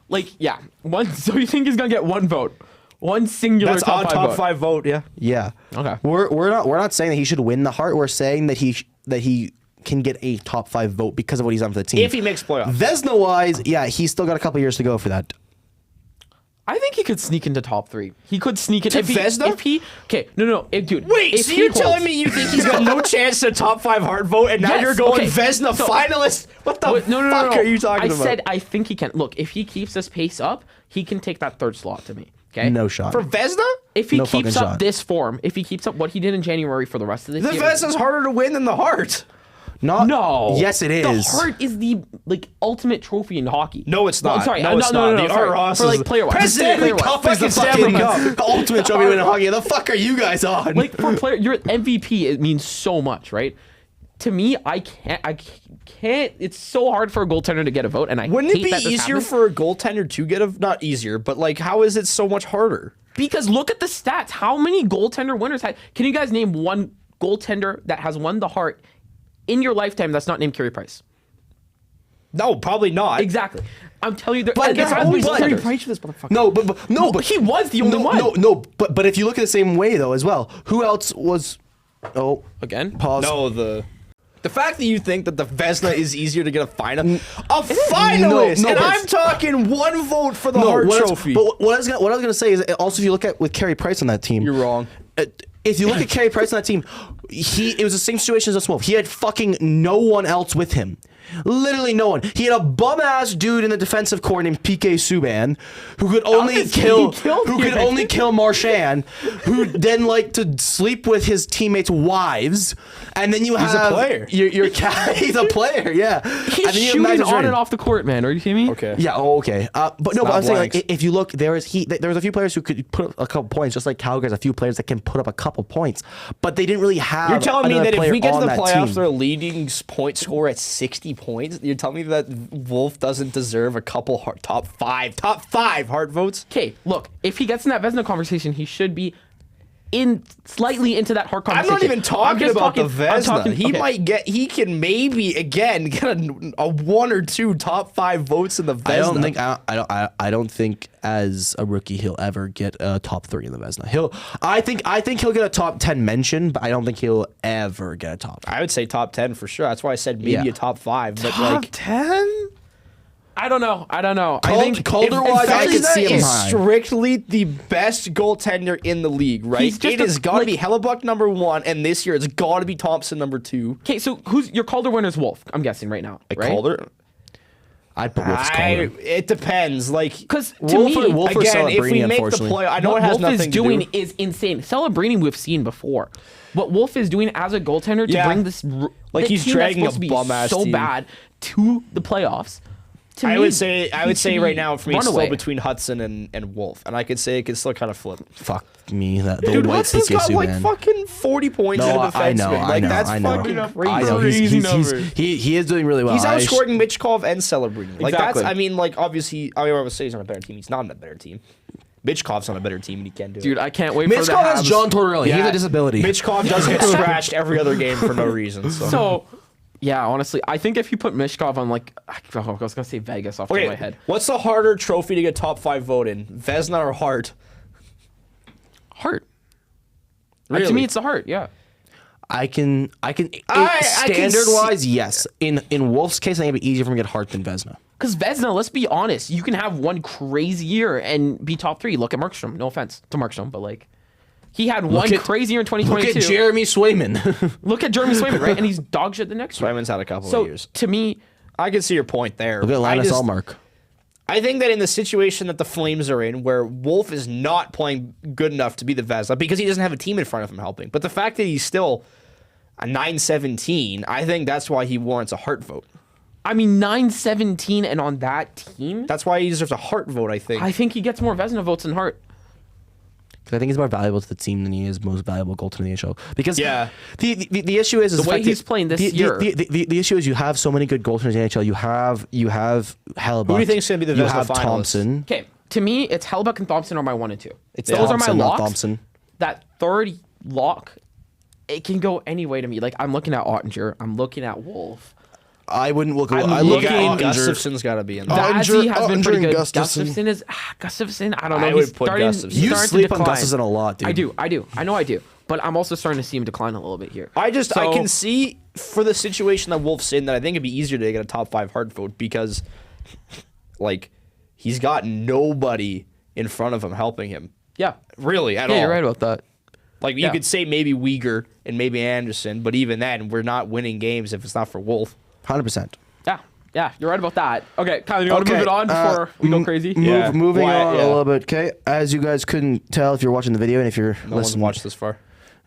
Like, yeah, one. So you think he's gonna get one vote, one singular That's top on five top vote. 5 vote. Yeah. Yeah. Okay. We're not saying that he should win the Hart. We're saying that he can get a top 5 vote because of what he's done for the team. If he makes playoffs. Vezina wise, yeah, he's still got a couple years to go for that. I think he could sneak into top 3. He could sneak To into Vezina? If he, okay, no, dude. Wait, if so he you're holds- telling me you think he's got no chance to top 5 Hart vote, and now Yes, you're going okay. Vezina So- finalist? What the Wait, no, fuck are you talking I about? said I think he can. Look, if he keeps this pace up, he can take that third slot to me. Okay. No shot. For Vezina? If he No fucking keeps up shot. this form, if he keeps up what he did in January for the rest of this The year, Vezina's harder to win than the Hart. Not no. Yes, it is. The Hart is the ultimate trophy in hockey. No, it's not. I'm sorry. No, it's not. The sorry. Art Ross For is player wise. the Stanley Cup is the fucking Stanley Cup. ultimate trophy winning hockey. The fuck are you guys on? Like for a player, your MVP. It means so much, right? To me, I can't. It's so hard for a goaltender to get a vote, and I Wouldn't it hate be that this easier happens. for a goaltender to get a... Not easier, but like, how is it so much harder? Because look at the stats. How many goaltender winners had? Can you guys name one goaltender that has won the Hart in your lifetime that's not named Carey Price? No, probably not. Exactly. I'm telling you, But it's there's always always goaltenders. Price for this motherfucker. No, but he was the only one. But if you look at the same way though, as well, who else was? Oh, Again, pause. No, the fact that you think that the Vezina is easier to get a finalist, No, and but- I'm talking one vote for the No, Hart what I was- Trophy. But what I was gonna say is also if you look at with Carey Price on that team, You're wrong. If you look at Carey Price on that team, it was the same situation as Wolf. He had fucking no one else with him. Literally no one. He had a bum ass dude in the defensive core named PK Subban, who could only Obviously, kill he killed who you. could only kill Marchand, who then liked to sleep with his teammates' wives, and then you have a player. Your cat. He's a player, yeah. he's And then you have shooting Max on Jordan. and off the court, man. Are you kidding me? Okay. Yeah. Oh, okay. But no. But not I'm saying, like, blanks. if you look, there was a few players who could put up a couple points, just like Calgary's a few players that can put up a couple points, but they didn't really have. You're telling me another that if player we get to on the that playoffs, team. their leading point score at 60 points, you're telling me that Wolf doesn't deserve a couple top five Hart votes? Okay, look, if he gets in that Vezina conversation, he should be slightly into that Hart I'm conversation. not even talking just about the I'm Vezina. talking- okay. He can maybe again get a 1 or 2 top 5 votes in the Vezina. I don't think as a rookie he'll ever get a top 3 in the Vezina. I think he'll get a top 10 mention, but I don't think he'll ever get a top. I would say top 10 for sure. That's why I said maybe Yeah. a top 5. But Top like 10? I don't know. I think Calder-wise, I could see him is high. strictly the best goaltender in the league, right? He's just It has a- got to like- be Hellebuck number 1, and this year it's got to be Thompson number 2. Okay, so who's your Calder winner's Wolf? I'm guessing right now, right? Calder. I'd put Wolf's Calder. It depends. Like, Because to me, Wolf or again, if we Celebrini, make the unfortunately. play, I know what it has Wolf nothing is to doing do. is insane. Celebrini we've seen before. What Wolf is doing as a goaltender to Yeah. bring this Like, the he's team that's dragging supposed a to be bum-ass so team. bad to the playoffs. To I me, would say he should right be now for me it's runaway. still between Hudson and Wolf, and I could say it could still kind of flip. Fuck me, that the Dude, white Hudson's got PK like man. fucking 40 points No, in a I know, defenseman. I Like know, that's I know. fucking I crazy. know he is doing really well. He's I outscoring Michkov and Celebrini. Like Exactly. that's, I mean, like obviously, I would say he's on a better team. He's not on a better team. Michkov's on a better team, and he can do Dude, it. I can't wait for the Mitchkov has Habs. John Tortorella. He has a disability. Michkov does get scratched every other game for no reason. So, yeah, honestly, I think if you put Mishkov on I was gonna say Vegas off the top of my okay, head. what's the harder trophy to get top 5 vote in? Vezina or Hart? Hart. Really? To me, it's the Hart. Yeah. I can standard wise, yes. In Wolf's case, I think it'd be easier for him to get Hart than Vezina. Because Vezina, let's be honest, you can have one crazy year and be top 3. Look at Markstrom. No offense to Markstrom, but he had one crazy year in 2022. Look at Jeremy Swayman. Look at Jeremy Swayman, right? And he's dog shit the next year. Swayman's had a couple So of years. to me, I can see your point there. Look at Linus Allmark. I think that in the situation that the Flames are in, where Wolf is not playing good enough to be the Vezina because he doesn't have a team in front of him helping, but the fact that he's still a 9-17, I think that's why he warrants a Hart vote. I mean, 9-17 and on that team, That's why he deserves a Hart vote, I think. I think he gets more Vezina votes than Hart. Because I think he's more valuable to the team than he is most valuable goaltender in the NHL. Because Yeah. the issue is The way he's playing this year. The issue is you have so many good goaltenders in the NHL. You have Hellebuyck. Who do you think is going to be the You Vezina have finalist? Thompson. Okay, to me, it's Hellebuyck and Thompson are my 1 and 2. It's Those are my Thompson, not locks. Thompson. That third lock, it can go any way to me. Like, I'm looking at Ottinger. I'm looking at Wolf. I wouldn't look. I'm I looking- look at Gustafson's got to be in there. Vazzy has been Ottinger pretty and good. Gustafson. Gustafson is Gustafson. I don't know. I He's would put starting. Gustafson. He's You starting to sleep on decline. Gustafson a lot, dude. I do. I know I do. But I'm also starting to see him decline a little bit here. I So- can see for the situation that Wolf's in that I think it'd be easier to get a top 5 Hart vote because, like, he's got nobody in front of him helping him. Yeah. Really, at all. Yeah, you're right about that. Like, you Yeah. could say maybe Uyghur and maybe Anderson, but even then, we're not winning games if it's not for Wolf. 100%. Yeah, you're right about that. Okay, Kylan, you want to move it on before we go crazy? Yeah. Moving Why- on yeah. a little bit. Okay, as you guys couldn't tell if you're watching the video and if you're No one's listening, watched this far.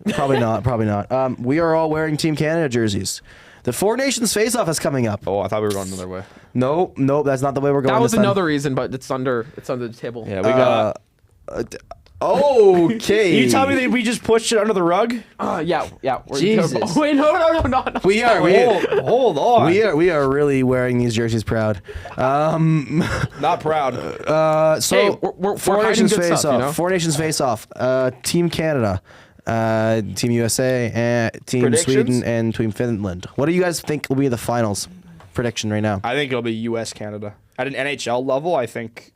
probably not. Probably not. We are all wearing Team Canada jerseys. The Four Nations face-off is coming up. Oh, I thought we were going another way. Nope, that's not the way we're going. That was this time. another reason, but it's under the table. Yeah, we got. Okay. You tell me that we just pushed it under the rug? Yeah. Jesus. Oh, wait, no. We are. Hold on. We are really wearing these jerseys proud. Not proud. So Hey, we're Four hiding Nations good face stuff, you off. know? Four Nations face off. Team Canada, Team USA, and Team Predictions? Sweden, and Team Finland. What do you guys think will be the finals prediction right now? I think it'll be U.S. Canada at an NHL level. I think.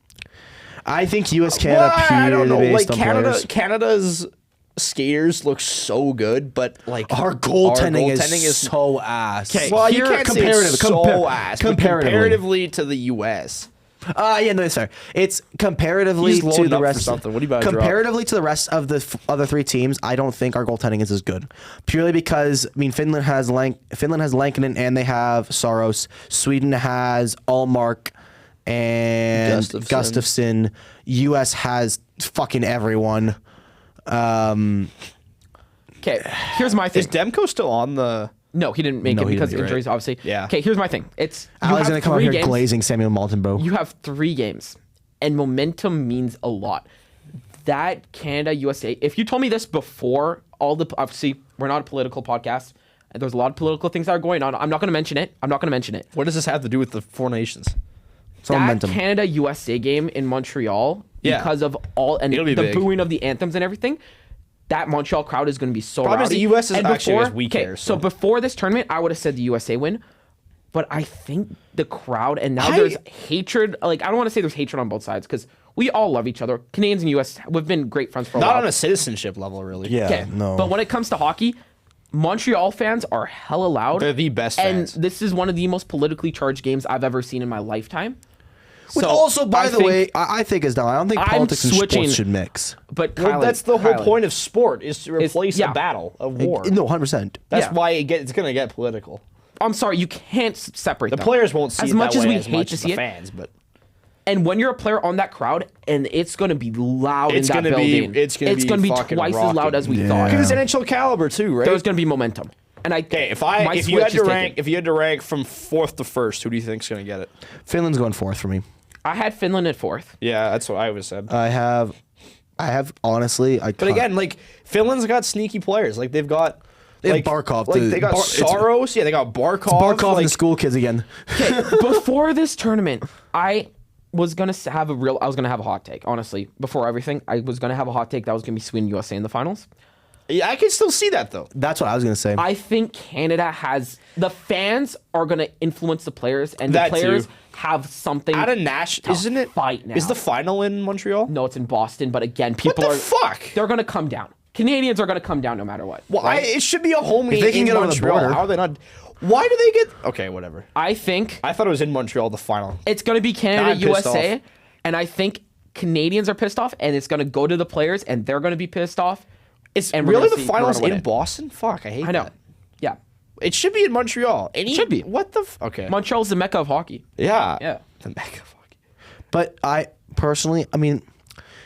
I think US Canada Well, I don't know. purely Like based on players. Canada's skaters look so good, but like Our goaltending is so ass. Okay. Well, you Here, can't say it's so ass. But comparatively. comparatively to the U.S. Yeah, no, sorry. It's comparatively He's to loading the up for rest. something. What do you about to drop? Comparatively to the rest of the other 3 teams, I don't think our goaltending is as good. Purely because Finland has Lankinen and they have Saros. Sweden has Allmark and Gustafson. US has fucking everyone. Okay, here's my thing. Is Demko still on the? No, he didn't make No, it he because didn't, injuries, obviously. Yeah. Okay, here's my thing. It's you Ali's have gonna come out 3 here games. glazing Samuel Maltonbo. You have 3 games, and momentum means a lot. That Canada USA. If you told me this before all the obviously we're not a political podcast, and there's a lot of political things that are going on. I'm not going to mention it. What does this have to do with the Four Nations? That momentum. Canada USA game in Montreal, Yeah. because of all and It'll be the big. booing of the anthems and everything, that Montreal crowd is going to be so Problem is rowdy. the US is and actually before, as weak okay, here, so so. before this tournament, I would have said the USA win, but I think the crowd and now I- there's hatred. Like I don't want to say there's hatred on both sides because we all love each other. Canadians and US, we've been great friends for a Not while. on a citizenship level, really. Yeah, Okay, no. but when it comes to hockey, Montreal fans are hella loud. They're the best and fans. this is one of the most politically charged games I've ever seen in my lifetime. Which So, also, by I the think- way, I think is down. I don't think I'm politics and switching- sports should mix. But Well, Kylan- that's the whole Kylan. point of sport is to replace yeah. a battle, a war. No, 100%. That's Yeah. why it's going to get political. I'm sorry, you can't separate The them. players won't see as it much that as way we as hate much to as see the it. fans, but And when you're a player on that crowd, and it's going to be loud It's in that gonna be- building, it's gonna be gonna be fucking twice as loud rocking. as we Yeah. thought. because it's NHL caliber too, right? There's going to be momentum. And Okay, if my you switch had to is rank, taken. if you had to rank from 4th to 1st, who do you think's going to get it? Finland's going 4th for me. I had Finland at 4th. Yeah, that's what I would have said. I have honestly. But again, like Finland's got sneaky players. Like they've got They have like Barkov, Like the- they got it's- Saros. Yeah, they got Barkov. Barkov like, and the school kids again. Okay, before this tournament, I was gonna have a hot take. Honestly, before everything, I was gonna have a hot take that was gonna be Sweden USA in the finals. Yeah, I can still see that though. That's what I was gonna say. I think Canada has the fans are gonna influence the players, and That the players too. have something. At a Nash, isn't it? fight now. Is the final in Montreal? No, it's in Boston, but again, What people the are fuck? they're gonna come down. Canadians are gonna come down no matter what. Well, right? it should be a home game they can in get over the Montreal. border. How are they not? Why do they get? Okay, whatever. I think I thought it was in Montreal, the final. it's gonna be Canada I'm pissed USA, off. and I think Canadians are pissed off, and it's gonna go to the players, and they're gonna be pissed off. It's And we're really gonna the see- we're finals gonna win in it. Boston? Fuck, I hate I know. that. Yeah, It should be in Montreal. It should be. What the? Okay. Montreal's the mecca of hockey. yeah. Yeah. The mega fuck. But I personally, I mean,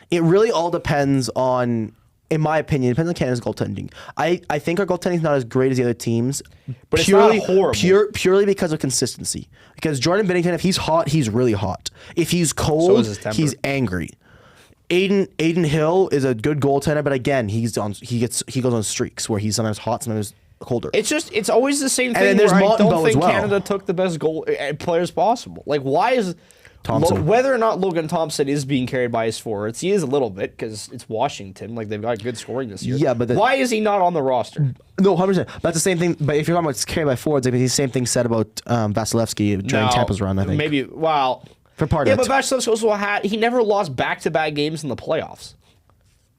it really all depends on, in my opinion, it depends on Canada's goaltending. I think our goaltending is not as great as the other teams, But it's not horrible. Purely because of consistency. Because Jordan Binnington, if he's hot, he's really hot. If he's So cold, is his temper. he's angry. Aiden Hill is a good goaltender, but again, he goes on streaks where he's sometimes hot, sometimes colder. It's always the same And thing. then there's Where I Montembeault don't as think well. Canada took the best players possible. Like, why is Thompson. whether or not Logan Thompson is being carried by his forwards, he is a little bit because it's Washington. Like, they've got good scoring this year. Yeah, but why is he not on the roster? No, 100%. That's the same thing. But if you're talking about carried by forwards, I mean, the same thing said about Vasilevsky during Tampa's run. I think maybe. Well, for part yeah, of it. but Vasilevsky also he never lost back-to-back games in the playoffs.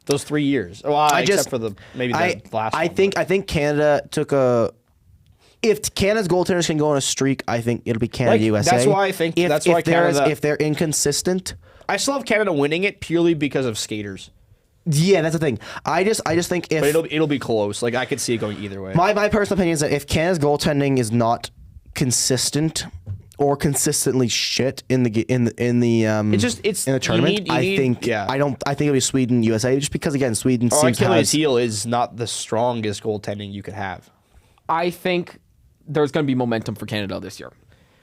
Those 3 years. Well, except for the last. I think Canada took a. If Canada's goaltenders can go on a streak, I think it'll be Canada USA. That's why I think. That's why Canada. If they're inconsistent, I still have Canada winning it purely because of skaters. yeah, that's the thing. I just think if But it'll be close. Like I could see it going either way. my personal opinion is that if Canada's goaltending is not consistent or consistently shit in the tournament, I think it'll be Sweden USA just because again Sweden seems to have Achilles heel is not the strongest goaltending you could have. I think there's going to be momentum for Canada this year.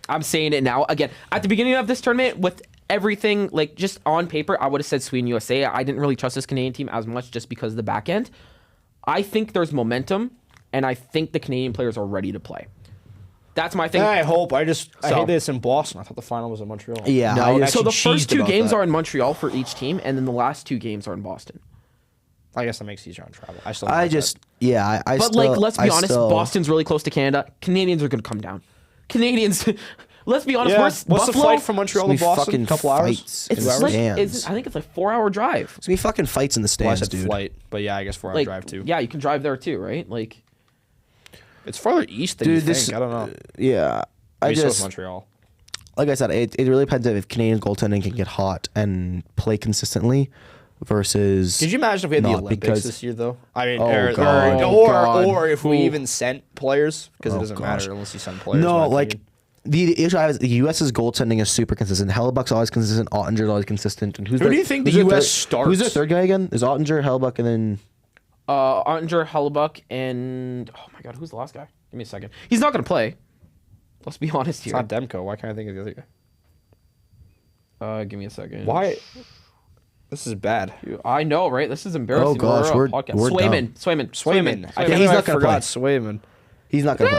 I'm saying it now. Again, at the beginning of this tournament, with everything, like, just on paper, I would have said Sweden, USA. I didn't really trust this Canadian team as much just because of the back end. I think there's momentum, and I think the Canadian players are ready to play. That's my thing. I hope. I hate this in Boston. I thought the final was in Montreal. Yeah. No, so the actually first cheesed 2 about games that. are in Montreal for each team, and then the last 2 games are in Boston. I guess that makes easier on travel. I still. Let's be honest. Boston's really close to Canada. Canadians are going to come down. Canadians. Let's be honest. Yeah. What's What's the flight from Montreal to Boston? A couple hours. It's like, I think it's like 4-hour drive. It's gonna be fucking fights in the Well, I stands, said dude. flight, but yeah, I guess 4-hour drive too. Yeah, you can drive there too, right? Like, It's farther east than you think. I don't know. Yeah, Maybe so is Montreal. like I said, it really depends if Canadian goaltending can get hot and play consistently versus. Could you imagine if we had the not, Olympics because- this year, though? I mean, God. or if we even sent players, because it doesn't gosh. matter unless you send players. No, in my like opinion. the issue I have is the U.S.'s goaltending is super consistent. Hellebuck's always consistent. Ottinger's always consistent. And Who do you think the U.S. starts? Who's their third guy again? There's Ottinger, Hellebuck, and then Ottinger, Hellebuck, and oh my God, who's the last guy? Give me a second. He's not going to play. Let's be honest It's here. not Demko. Why can't I think of the other guy? Give me a second. Why? This is bad. I know, right? This is embarrassing. Oh, gosh, We're a we're podcast. dumb. Swayman. I Yeah, can't he's believe not gonna forgot play. Swayman. he's not going to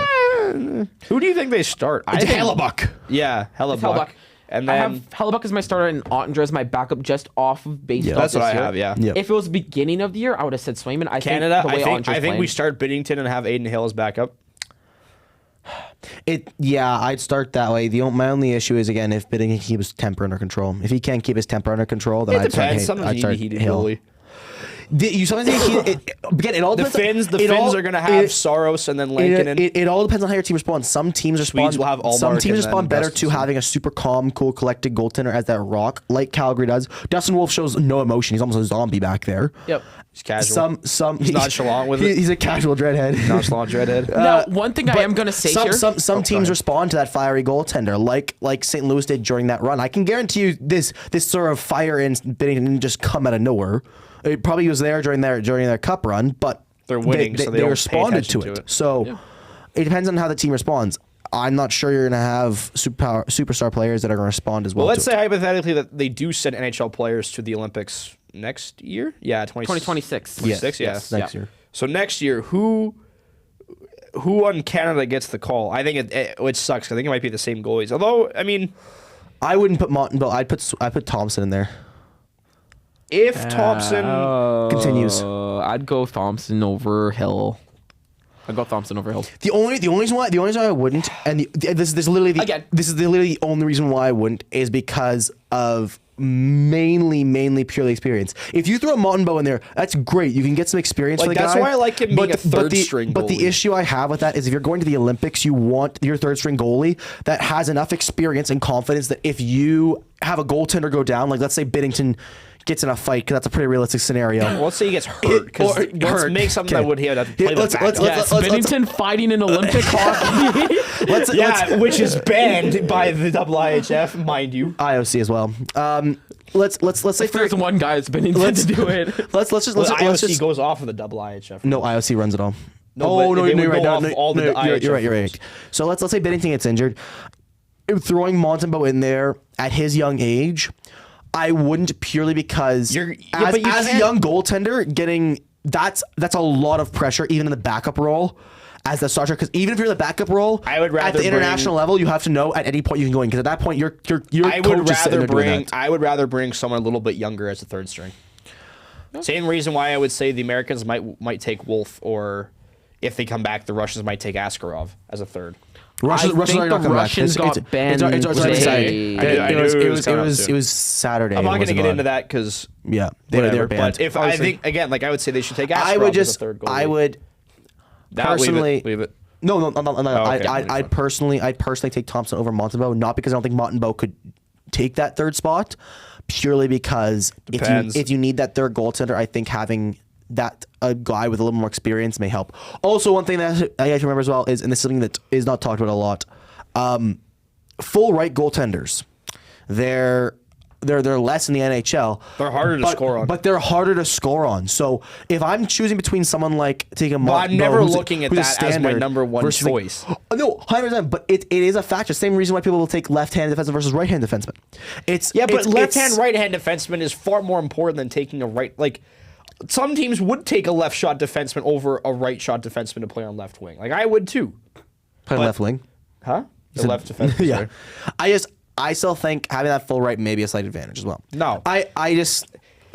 play. Who do you think they start? It's Hellebuck. Yeah, Hellebuck. Hellebuck. And I then have Hellebuck as my starter and Ottinger as my backup just off of based off that's what this I year. have. Yeah. Yep. If it was beginning of the year, I would have said Swayman. Canada. think the way I Ottinger's think we playing- start Binnington and have Aiden Hill as backup. I'd start that way. My only issue is again if Bidding can keep his temper under control. If he can't keep his temper under control, then It I'd start. depends. Sometimes I'd you start need a heated Hill. goalie. You sometimes again it all The depends. Finns are going to have Saros and then Lankinen. It all depends on how your team responds. Some teams Swedes will have Allmark Some teams and respond then better to Gustafsson. having a super calm, cool, collected goaltender as that rock, like Calgary does. Dustin Wolf shows no emotion. He's almost a zombie back there. Yep. He's casual. He's nonchalant with it. He's a casual dreadhead. Nonchalant redhead. Now, one thing I am going to say here. Some teams ahead. respond to that fiery goaltender, like St. Louis did during that run. I can guarantee you this sort of fire in Binnington didn't just come out of nowhere. It probably was there during their cup run, but They're winning, so they don't pay responded attention to to it. it. So it depends on how the team responds. I'm not sure you're going to have superstar players that are going to respond as well. Well, let's to say hypothetically that they do send NHL players to the Olympics next year. Yeah, 2026. 26, yeah. next year. So next year, who on Canada gets the call? I think it sucks. 'Cause I think it might be the same goalies. Although, I mean, I wouldn't put Montembeault. I put Thompson in there. if Thompson, Continues. I'd go Thompson over Hill. I'd go Thompson over Hill. The only reason why I wouldn't, and this is literally the only reason why I wouldn't is because of mainly purely experience. If you throw Montembeault in there, that's great. You can get some experience for the that's guy. why I like him being a third the, string But the goalie. issue I have with that is if you're going to the Olympics, you want your third string goalie that has enough experience and confidence that if you have a goaltender go down, like let's say Binnington gets in a fight, because that's a pretty realistic scenario. well, let's say he gets hurt. Because let's hurt. make something Okay. that would he would have to play the Let's- backup. Yes, Binnington fighting in Olympic hockey. Which is banned by the IIHF, mind you. IOC as well. Let's say If there's one guy that's Binnington to do it. let's just IOC goes off of the IIHF. No, IOC runs it all. No, but they you're would right. go off all the You're IHF right. You're rules. right. So let's say Binnington gets injured. Throwing Montembeault in there at his young age, I wouldn't purely because as a young goaltender, getting that's a lot of pressure even in the backup role as the starter. Because even if you're in the backup role, I would rather at the international level, you have to know at any point you can go in. Because at that point, your coach is sitting there doing that. I would rather bring someone a little bit younger as a third string. Same reason why I would say the Americans might take Wolf, or if they come back, the Russians might take Askarov as a third. Russians are not coming back. It's banned already today. It was Saturday. I'm not going to get on. into that because they're banned. But if I think again, like I would say they should take Askarov as a third goalie. I would personally leave it. No. Okay. I'd personally take Thompson over Montembeau, not because I don't think Montembeau could take that third spot, purely because if you need that third goaltender, I think having that a guy with a little more experience may help. Also, one thing that I have to remember as well is, and this is something that is not talked about a lot, full right goaltenders. They're less in the NHL. They're harder to score on. But they're harder to score on. So if I'm choosing between someone like taking Well, I'm never looking at that as my number one choice. No, 100%. But it is a factor. Same reason why people will take left-hand defenseman versus right-hand defenseman. But left-hand, right-hand defenseman is far more important than taking a right. Like some teams would take a left shot defenseman over a right shot defenseman to play on left wing. Like I would too. Play left wing. Huh? The left defenseman. Yeah. I still think having that full right may be a slight advantage as well. No. It's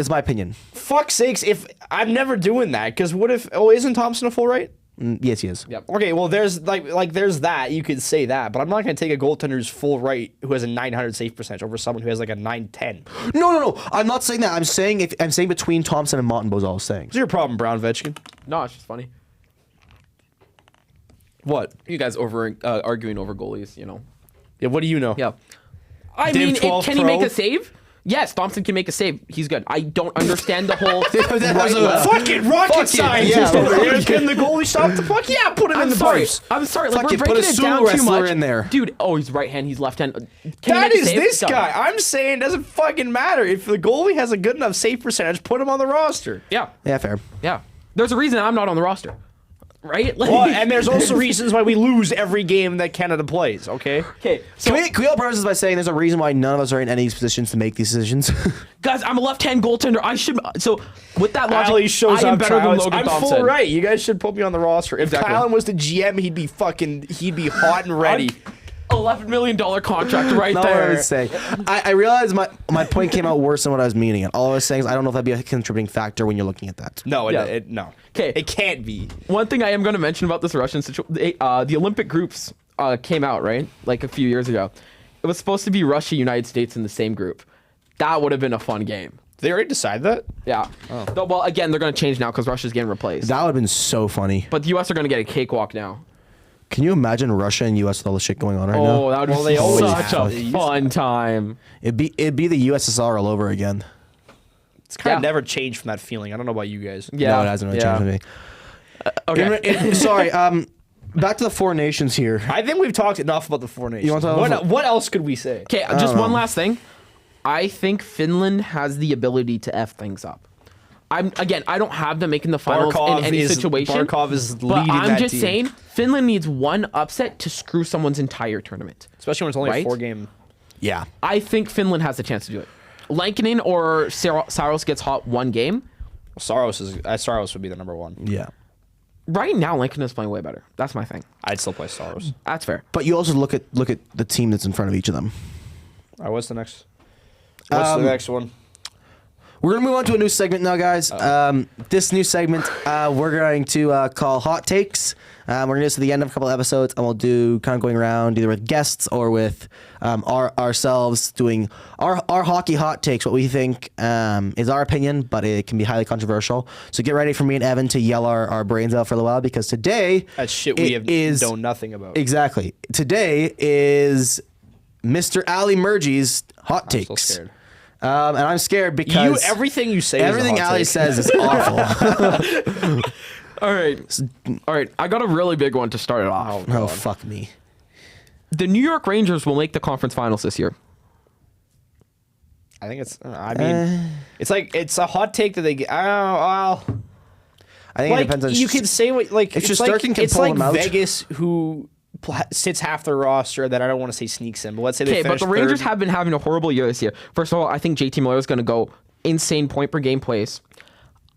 my opinion. Fuck's sakes, if I'm never doing that, because what if isn't Thompson a full right? Yes, he is. Yep. Okay, well there's there's that, you could say that, but I'm not gonna take a goaltender who's full right who has a 900 save percentage over someone who has like a 910. No. I'm not saying that. I'm saying between Thompson and Montembeau is all I was saying. What's your problem, Brown Vetchkin? No, it's just funny. What? You guys arguing over goalies, you know. Yeah, what do you know? Yeah. I Div mean, 12 can he Pro? make a save? Yes, Thompson can make a save. He's good. I don't understand the whole Fucking rocket scientist over here. Can the goalie stop the puck? Yeah, put him in the post. I'm sorry. Like, Fuck we're it, put breaking a it sumo down too wrestler much. in there. Dude, he's right hand, he's left hand. Can he That make a is save? this Done. guy. I'm saying it doesn't fucking matter. If the goalie has a good enough save percentage, put him on the roster. Yeah. Yeah, fair. Yeah. There's a reason I'm not on the roster. Right? Like, Well, and there's also reasons why we lose every game that Canada plays, okay? okay. So, Can we all preface this by saying there's a reason why none of us are in any positions to make these decisions? guys, I'm a left-hand goaltender. I should. So, with that logic, Ali shows I am up better than tryouts. Logan I'm Thompson. full right. You guys should put me on the roster. If Exactly. Kylan was the GM, he'd be hot and ready. $11 million contract right Not what I there. was saying. I realized my point came out worse than what I was meaning. And all I was saying is I don't know if that'd be a contributing factor when you're looking at that. No, Yeah. no. 'Kay. It can't be. One thing I am going to mention about this Russian situation, the Olympic groups came out, right? Like a few years ago. It was supposed to be Russia, United States in the same group. That would have been a fun game. Did they already decide that? Yeah. Well, again, they're going to change now because Russia's getting replaced. That would have been so funny. But the U.S. are going to get a cakewalk now. Can you imagine Russia and US with all the shit going on right now? Oh, that would Well, be they always such have. a fun time. It'd be the USSR all over again. It's kind of Yeah. never changed from that feeling. I don't know about you guys. Yeah. No, it hasn't really changed for me. Okay. Sorry. Back to the four nations here. I think we've talked enough about the four nations. You want to talk about- What else could we say? Okay, just one last thing. I think Finland has the ability to F things up. I don't have them making the finals in any situation. Barkov is but leading I'm that just team. saying, Finland needs one upset to screw someone's entire tournament. Especially when it's only Right? a 4-game. Yeah. I think Finland has a chance to do it. Lankinen or Saros gets hot one game. Saros would be the number one. Yeah. Right now, Lankinen is playing way better. That's my thing. I'd still play Saros. That's fair. But you also look at the team that's in front of each of them. All right, what's the next? What's the next one? We're going to move on to a new segment now, guys. This new segment, we're going to call Hot Takes. We're going to do this at the end of a couple of episodes, and we'll do kind of going around either with guests or with ourselves doing our hockey hot takes, what we think is our opinion, but it can be highly controversial. So get ready for me and Evan to yell our brains out for a little while, because today... That's shit we have known nothing about. Exactly. Today is Mr. Ali Murgy's Hot Takes. I'm so scared. And I'm scared because Everything you say everything is a hot Ali take. says is awful. All right. I got a really big one to start it off. Oh, fuck me. The New York Rangers will make the conference finals this year. I think it's. I mean, it's a hot take that they get. I think it depends on... you can say what If it's Shesterkin like can it's pull like them out. Vegas who sits half their roster that I don't want to say sneaks in, but let's say they Okay, but finish the Rangers third. have been having a horrible year this year. First of all, I think JT Miller is going to go insane point per game plays.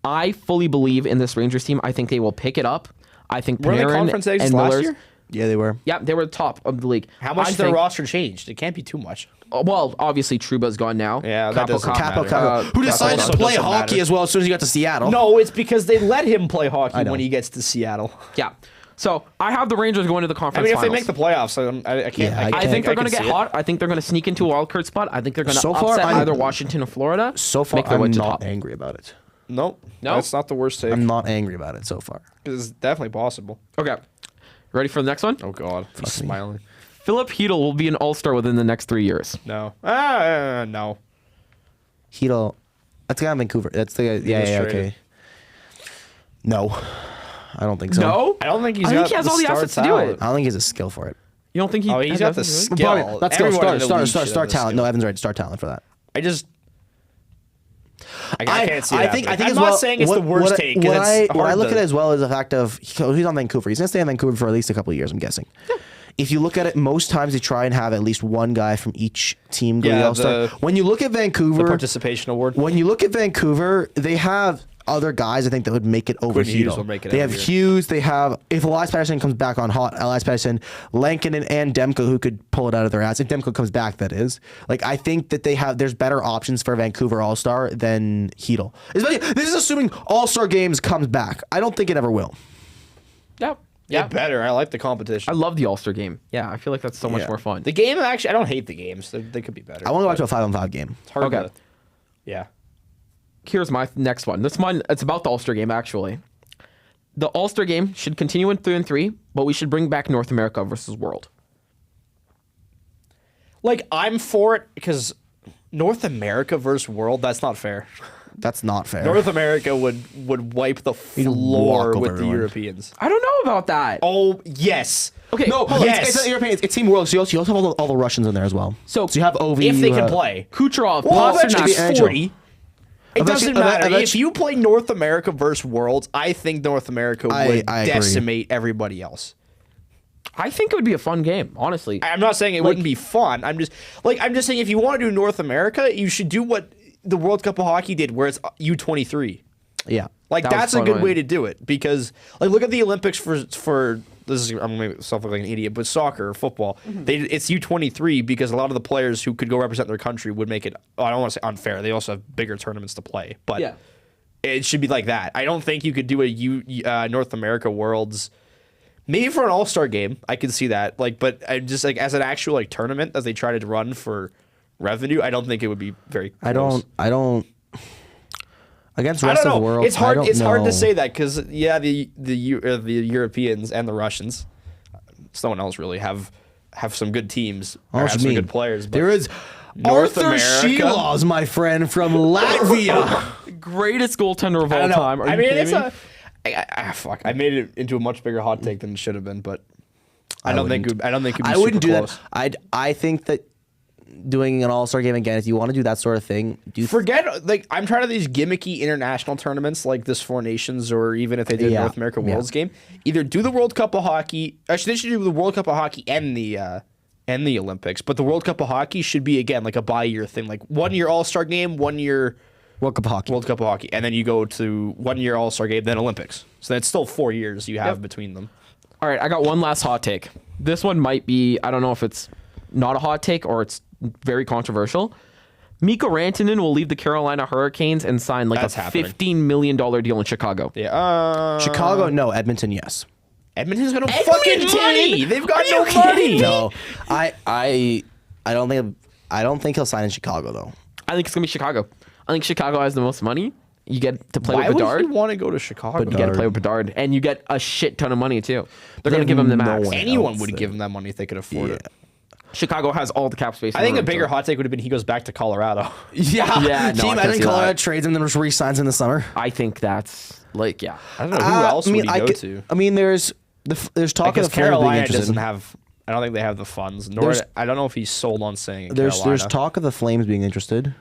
I fully believe in this Rangers team. I think they will pick it up. I think Were they Panarin conference exits and last Miller's. year? Yeah, they were. Yeah, they were the top of the league. How much I has their think- roster changed? It can't be too much. Well, obviously Truba's gone now. Yeah, that doesn't Capo matter. Capo, Who decided also to play doesn't hockey matter. as well as soon as he got to Seattle? No, it's because they let him play hockey know. when he gets to Seattle. Yeah. So I have the Rangers going to the I conference mean, if they finals. make the playoffs, I can't. Yeah, I think they're going to can get see it. hot. I think they're going to sneak into a wild card spot. I think they're going to So far, upset I'm- either Washington or Florida. So far, make their way I'm to not top. angry about it. Nope. No? That's not the worst take. I'm not angry about it so far. It's definitely possible. Okay. Ready for the next one? Oh God, he's smiling. Philip Hedl will be an all-star within the next 3 years. No. No. Hedl, that's the guy in Vancouver. That's the guy. Yeah, was yeah, traded. okay. No, I don't think so. No? I don't think he's I got think he has all the star assets to do talent. it. I don't think he has a skill for it. You don't think he? Oh, he's got the has- skill. Let's go. Everyone in the league should Star have the talent. skill. No, Evan's right. Star talent for that. I just. I can't see I that. think I'm as not well, saying it's the worst take. 'Cause What it's I hard look to- at it as well is the fact of he's on Vancouver. He's gonna stay in Vancouver for at least a couple of years. I'm guessing. If you look at it, most times they try and have at least one guy from each team go to the Yeah, All-Star. the- When you look at the Vancouver, participation award. when you look at Vancouver, they have other guys I think that would make it over Quinn Hughes Hedl. will make it They every have year. Hughes. They have if Elias Pettersson comes back on hot, Elias Pettersson, Lankinen, and Demko who could pull it out of their ass. If Demko comes back, that is. Like I think that there's better options for Vancouver All Star than Hedl. This is assuming All Star games comes back. I don't think it ever will. Yeah. Yeah, better. I like the competition. I love the All-Star game. Yeah, I feel like that's so much Yeah. more fun. The game, actually, I don't hate the games. They could be better. I want to go back to a 5-on-5 game. It's hard Okay. to. Yeah. Here's my next one. This one, it's about the All-Star game, actually. The All-Star game should continue in 3-3, but we should bring back North America versus World. Like, I'm for it because North America versus World, that's not fair. That's not fair. North America would wipe the floor walk over with the everyone. Europeans. I don't know about that. Oh, yes. Okay, No, hold on. yes. it's not European. It's Team World. So you also have all the Russians in there as well. So you have Ovi. If they you can have- play. Kucherov, Well, Pasternak. eventually NHL. it's 40. It Eventually- doesn't matter. eventually- If you play North America versus Worlds, I think North America would I agree. decimate everybody else. I think it would be a fun game, honestly. I'm not saying it wouldn't be fun. I'm just saying if you want to do North America, you should do what the World Cup of Hockey did, where it's U23. Yeah. Like That was that's a fun good one. way to do it because like look at the Olympics for this is I'm gonna make myself look like an idiot, but soccer or football, it's U23 because a lot of the players who could go represent their country would make it. Oh, I don't want to say unfair. They also have bigger tournaments to play, but Yeah. it should be like that. I don't think you could do a North America Worlds. Maybe for an All-Star game, I could see that. Like, but I just like as an actual like tournament as they try to run for revenue, I don't think it would be very. Close. I don't. Against I rest don't of know. the world, It's hard. I don't It's hard know. to say that because the Europeans and the Russians, someone else really have some good teams. Oh, Or what have you some mean? good players. But There is North Arthur America? Shilovs, my friend from Latvia. Greatest goaltender of I all don't know. time. Are I you mean, kidding it's me? fuck. I made it into a much bigger hot take than it should have been, but I don't think it'd be I wouldn't do super close. that. I think that doing an All-Star game again, if you want to do that sort of thing, Forget like I'm trying to these gimmicky international tournaments like this Four Nations or even if they did Yeah, North America yeah. Worlds game. Either do the World Cup of Hockey. Actually, they should do the World Cup of Hockey and the Olympics. But the World Cup of Hockey should be again like a bi-year thing, like 1 year All-Star game, 1 year World Cup of Hockey. World Cup of Hockey, and then you go to 1 year All-Star game, then Olympics. So that's still 4 years you have between them. All right, I got one last hot take. This one might be, I don't know if it's not a hot take or it's very controversial. Mikko Rantanen will leave the Carolina Hurricanes and sign like That's a happening. $15 million deal in Chicago. Yeah. Chicago, no. Edmonton, yes. Edmonton's got no fucking money. They've got no kidding money. me? No, I don't think he'll sign in Chicago though. I think it's going to be Chicago. I think Chicago has the most money. You get to play Why with would Bedard. you want to go to Chicago? You get to play with Bedard, and you get a shit ton of money too. They're going to give him the no max. one. Anyone else would there. give him that money if they could afford it. Chicago has all the cap space. in I think the a room, bigger so- hot take would have been he goes back to Colorado. Yeah, Yeah, no, Can I you can imagine see Colorado that. trades him and then just re-signs in the summer? I think that's like, yeah. I don't know who else would he go to. I mean, there's talk Because of the Flames being Carolina interested. doesn't have. I don't think they have the funds. Nor There's- I don't know if he's sold on staying in There's Carolina. talk of the Flames being interested.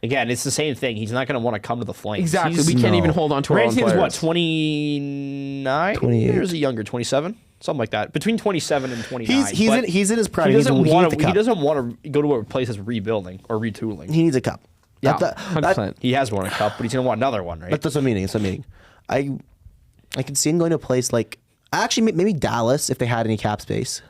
Again, it's the same thing. He's not going to want to come to the Flames. Exactly. We can't even hold on to our own Rantan's players. what, 29? 28. Or is he younger? 27? Something like that. Between 27 and 29. He's in his prime. He doesn't want the to. He doesn't want to go to a place that's rebuilding or retooling. He needs a cup. Yeah, That- 100%. He has won a cup, but he's gonna want another one, right? That's what I'm meaning. That's what I'm meaning. I can see him going to a place like actually maybe Dallas if they had any cap space.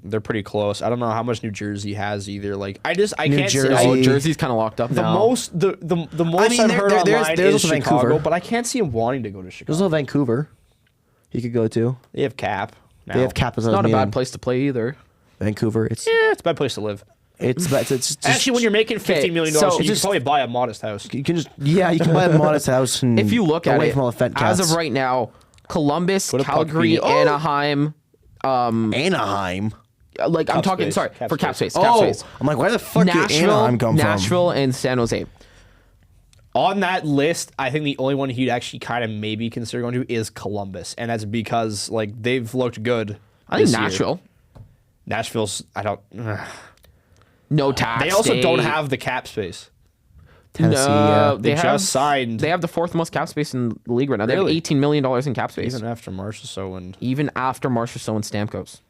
They're pretty close. I don't know how much New Jersey has either. Like I New can't Jersey. see Oh, Jersey's kind of locked up the now. most the most I mean, I've there- heard there's online also is Chicago, Vancouver. but I can't see him wanting to go to Chicago. There's also Vancouver. He could go to. They have cap. Now. They have cap as It's not a bad place to play either. Vancouver. It's Yeah, it's a bad place to live. just Actually, when you're making $15 million, so you can probably buy a modest house. you can just you can buy a modest house and If you look at away it, from all the fent as cats. of right now, Columbus, Go to Puck Calgary, Beat. Oh! Anaheim, Anaheim. like I'm Cap talking, space, sorry, cap for cap space. space, cap Oh, space. I'm like, where the fuck did Anaheim come Nashville, and San Jose. On that list, I think the only one he'd actually kind of maybe consider going to is Columbus, and that's because like they've looked good. I think this year. Nashville. Nashville's. I don't. No tax. They also don't day. have the cap space. from? Tennessee. No, Yeah. They have, just signed. They have the fourth most cap space in the league right now. They Really? have $18 million in cap space, Even after Marchessault and even after Marchessault and Stamkos.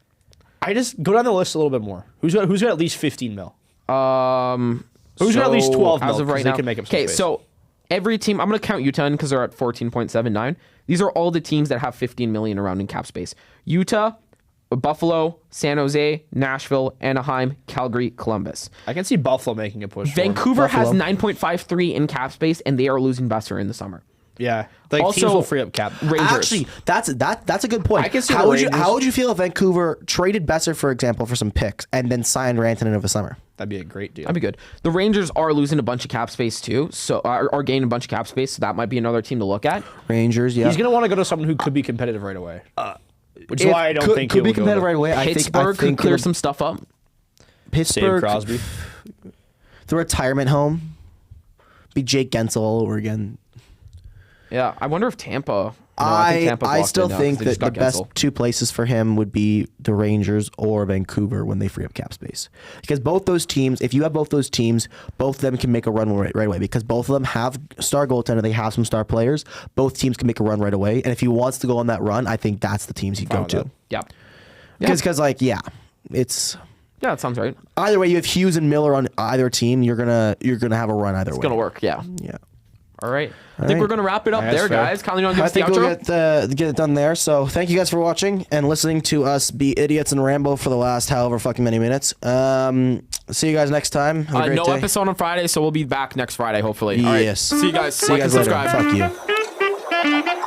I just go down the list a little bit more. Who's got at least 15 mil? Who's got at least 12 as mil, of 'cause right they now? can make up some Okay, space. so every team, I'm going to count Utah in because they're at 14.79. These are all the teams that have 15 million around in cap space. Utah, Buffalo, San Jose, Nashville, Anaheim, Calgary, Columbus. I can see Buffalo making a push. for him. Vancouver has Buffalo. 9.53 in cap space, and they are losing Besser in the summer. Yeah, like Also, teams will free up cap. Rangers. Actually, that's a good point. I can see how the would you Rangers. how would you feel if Vancouver traded Besser, for example, for some picks and then signed Rantanen over the summer? That'd be a great deal. That'd be good. The Rangers are losing a bunch of cap space too, so are gaining a bunch of cap space. So that might be another team to look at. Rangers, yeah. He's gonna want to go to someone who could be competitive right away. Which is why I don't think could he'll be go competitive there. right away. I Pittsburgh think could clear it'll- some stuff up. Save Pittsburgh, Crosby. the retirement home, be Jake Gensel all over again. Yeah, I wonder if Tampa. No, think Tampa's I locked still in now 'cause think they that just the got best Gensel. two places for him would be the Rangers or Vancouver when they free up cap space. Because both those teams, if you have both those teams, both of them can make a run right away. Because both of them have star goaltender, they have some star players. Both teams can make a run right away. And if he wants to go on that run, I think that's the teams he'd go Fine with to. that. Yeah. Because it's Yeah, that sounds right. either way. You have Hughes and Miller on either team. You're gonna have a run either way. It's gonna work. Yeah. Yeah. All right. I think right. we're gonna wrap it up That's there, fair. guys. Kylan, you want to give I us the think outro? we'll get it done there. So thank you guys for watching and listening to us be idiots and ramble for the last however fucking many minutes. See you guys next time. Have a great No day. episode on Friday, so we'll be back next Friday, hopefully. All right. Yes. See you guys. See you Like guys and later. subscribe. Fuck you.